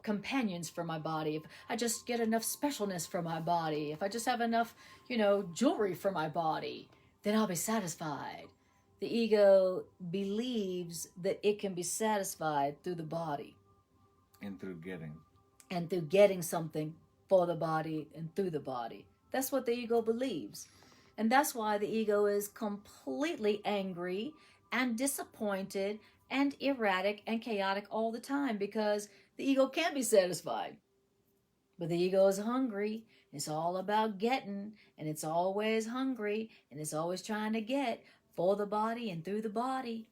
companions for my body, if I just get enough specialness for my body, if I just have enough, jewelry for my body, then I'll be satisfied. The ego believes that it can be satisfied through the body. And through getting. And through getting something for the body and through the body. That's what the ego believes. And that's why the ego is completely angry and disappointed and erratic and chaotic all the time, because the ego can't be satisfied. But the ego is hungry. It's all about getting, and it's always hungry, and it's always trying to get for the body and through the body.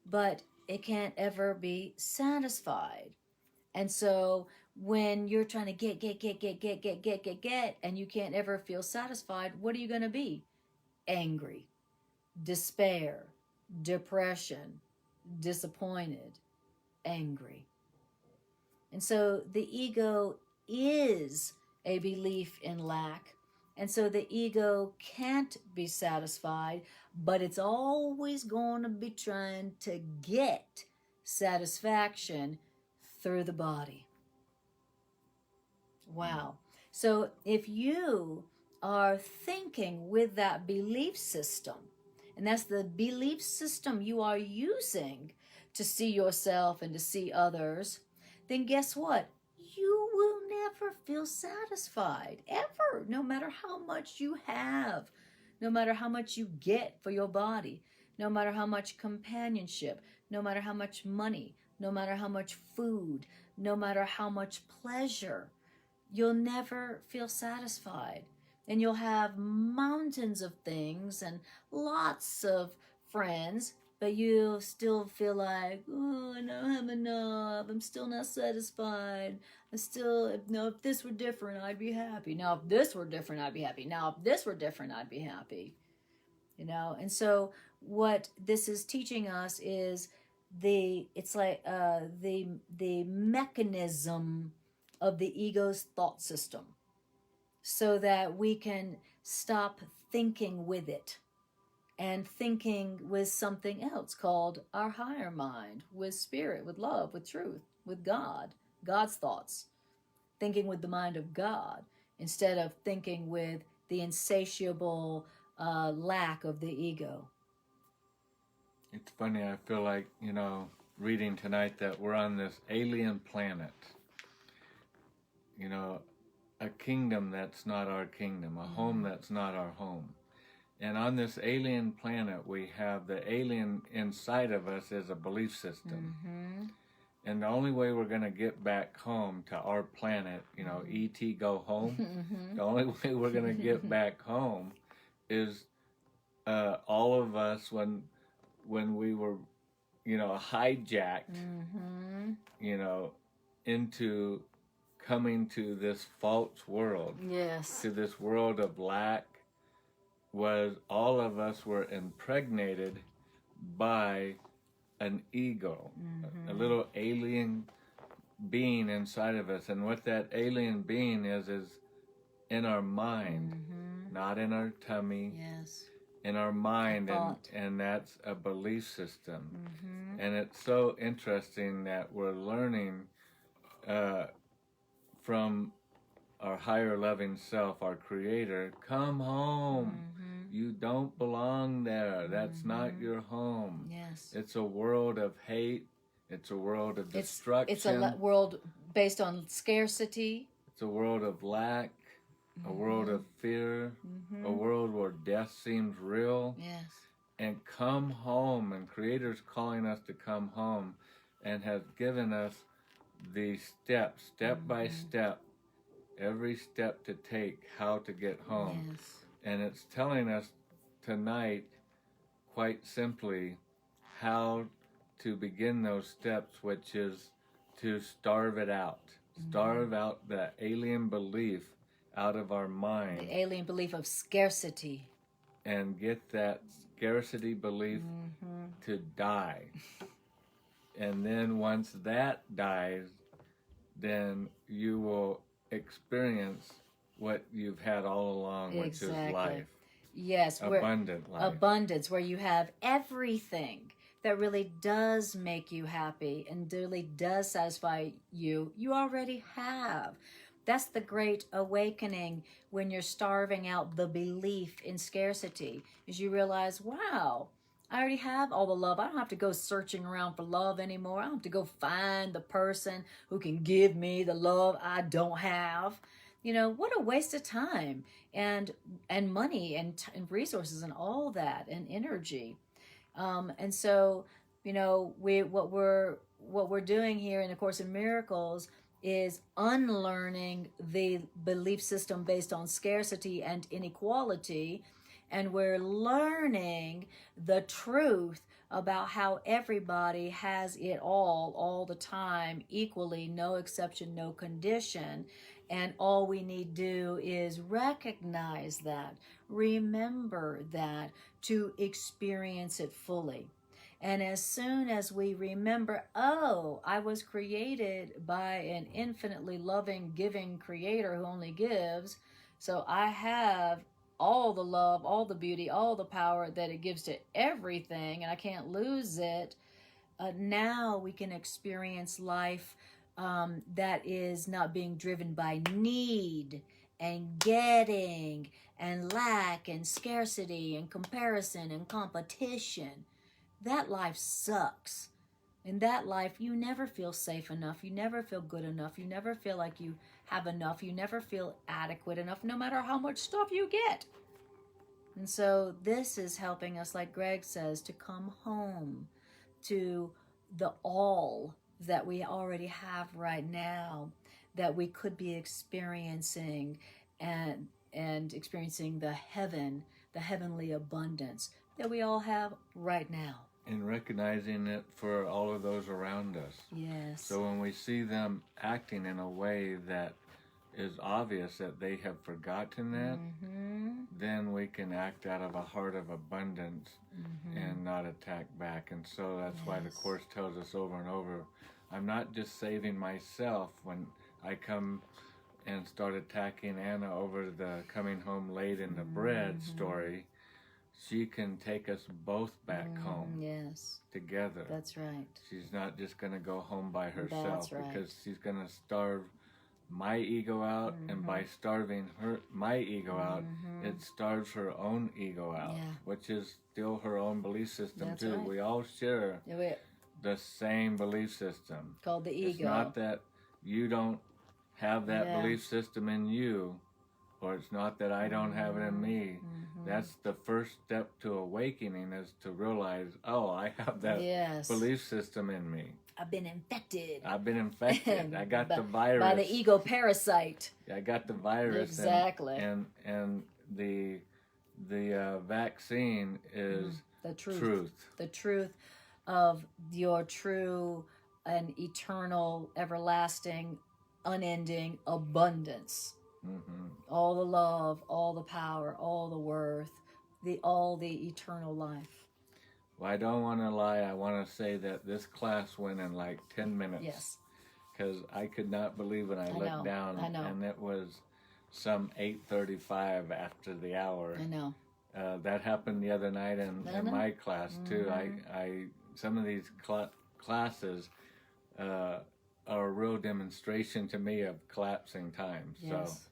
But it can't ever be satisfied. And so when you're trying to get, and you can't ever feel satisfied, what are you going to be? Angry, despair, depression, disappointed, angry. And so the ego is a belief in lack. And so the ego can't be satisfied, but it's always going to be trying to get satisfaction through the body. Wow. So if you are thinking with that belief system, and that's the belief system you are using to see yourself and to see others, then guess what? You will never feel satisfied, ever, no matter how much you have, no matter how much you get for your body, no matter how much companionship, no matter how much money, no matter how much food, no matter how much pleasure. You'll never feel satisfied. And you'll have mountains of things and lots of friends, but you'll still feel like, oh, I don't have enough. I'm still not satisfied. If this were different, I'd be happy. Now, if this were different, I'd be happy. Now, if this were different, I'd be happy. And so what this is teaching us is the mechanism of the ego's thought system, so that we can stop thinking with it and thinking with something else called our higher mind, with spirit, with love, with truth, with God's thoughts, thinking with the mind of God instead of thinking with the insatiable lack of the ego. It's funny, I feel like, reading tonight that we're on this alien planet. A kingdom that's not our kingdom, a home that's not our home. And on this alien planet, we have the alien inside of us as a belief system. And the only way we're going to get back home to our planet, E.T. go home, the only way we're going to get back home is all of us when we were, hijacked, into coming to this false world, Yes. to this world of lack, was all of us were impregnated by an ego, a little alien being inside of us. And what that alien being is in our mind, not in our tummy, Yes. in our mind, and that's a belief system. And it's so interesting that we're learning from our higher loving self, our creator, come home. You don't belong there. That's not your home. Yes. It's a world of hate. It's a world of destruction. It's a world based on scarcity. It's a world of lack, a world of fear, a world where death seems real. Yes. And come home, and Creator's calling us to come home, and has given us the steps, step by step, every step to take, how to get home. Yes. And it's telling us tonight, quite simply, how to begin those steps, which is to starve it out. Starve out the alien belief out of our mind. The alien belief of scarcity. And get that scarcity belief to die. And then once that dies, then you will experience what you've had all along, which is life. Yes. Abundant life. Abundance, where you have everything that really does make you happy and really does satisfy you, you already have. That's the great awakening when you're starving out the belief in scarcity, is you realize, wow, I already have all the love. I don't have to go searching around for love anymore. I don't have to go find the person who can give me the love I don't have. What a waste of time and money and resources and all that and energy. And so, what we're doing here in A Course in Miracles is unlearning the belief system based on scarcity and inequality, and we're learning the truth about how everybody has it all the time, equally, no exception, no condition. And all we need to do is recognize that, remember that, to experience it fully. And as soon as we remember, oh, I was created by an infinitely loving, giving creator who only gives, so I have all the love, all the beauty, all the power that it gives to everything, and I can't lose it. Now we can experience life that is not being driven by need and getting and lack and scarcity and comparison and competition. That life sucks. In that life, you never feel safe enough. You never feel good enough. You never feel like you have enough. You never feel adequate enough, no matter how much stuff you get. And so this is helping us, like Greg says, to come home to the all that we already have right now, that we could be experiencing and experiencing the heavenly abundance that we all have right now. And recognizing it for all of those around us. Yes. So when we see them acting in a way that is obvious that they have forgotten that, then we can act out of a heart of abundance and not attack back. And so that's why the Course tells us over and over, I'm not just saving myself when I come and start attacking Anna over the coming home late in the bread story. She can take us both back home. Yes. Together. That's right. She's not just going to go home by herself. That's right. Because she's going to starve my ego out, and by starving my ego out, it starves her own ego out, which is still her own belief system. That's too. right. We all share the same belief system. Called the ego. It's not that you don't have that belief system in you, or it's not that I don't have it in me. That's the first step to awakening, is to realize, oh, I have that belief system in me. I've been infected. I've been infected. I got the virus. By the ego parasite. I got the virus. Exactly. And the vaccine is the truth. The truth of your true and eternal, everlasting, unending abundance. All the love, all the power, all the worth, all the eternal life. Well, I don't want to lie. I want to say that this class went in like 10 minutes. Yes. Because I could not believe when I looked down. I know. And it was some 8:35 after the hour. I know. That happened the other night in my class too. Some of these classes are a real demonstration to me of collapsing time. Yes.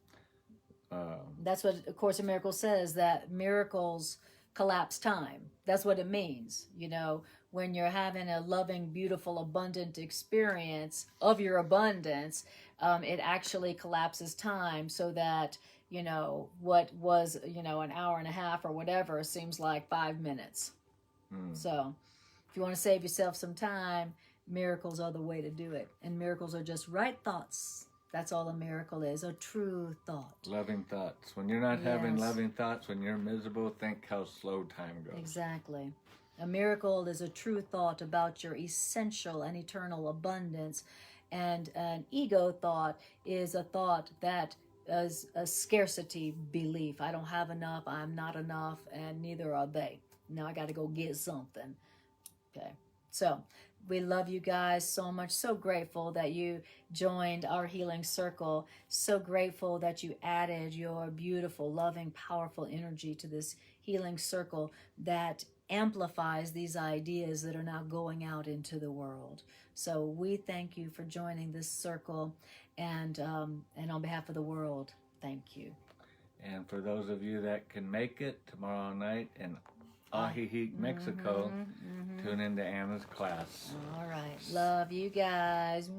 So that's what A Course in Miracles says, that miracles collapse time. That's what it means. You know, when you're having a loving, beautiful, abundant experience of your abundance, it actually collapses time, so that, you know, what was, you know, an hour and a half or whatever seems like 5 minutes. So if you want to save yourself some time, miracles are the way to do it. And miracles are just right thoughts. That's all a miracle is, a true thought. Loving thoughts. When you're not having loving thoughts, when you're miserable, think how slow time goes. Exactly. A miracle is a true thought about your essential and eternal abundance. And an ego thought is a thought that is a scarcity belief. I don't have enough, I'm not enough, and neither are they. Now I got to go get something. Okay. So we love you guys so much. So grateful that you joined our healing circle. So grateful that you added your beautiful, loving, powerful energy to this healing circle that amplifies these ideas that are now going out into the world. So we thank you for joining this circle, and on behalf of the world, thank you. And for those of you that can make it tomorrow night in Ajijic, Mexico, tune into Anna's class. All right. Love you guys.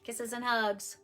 Kisses and hugs.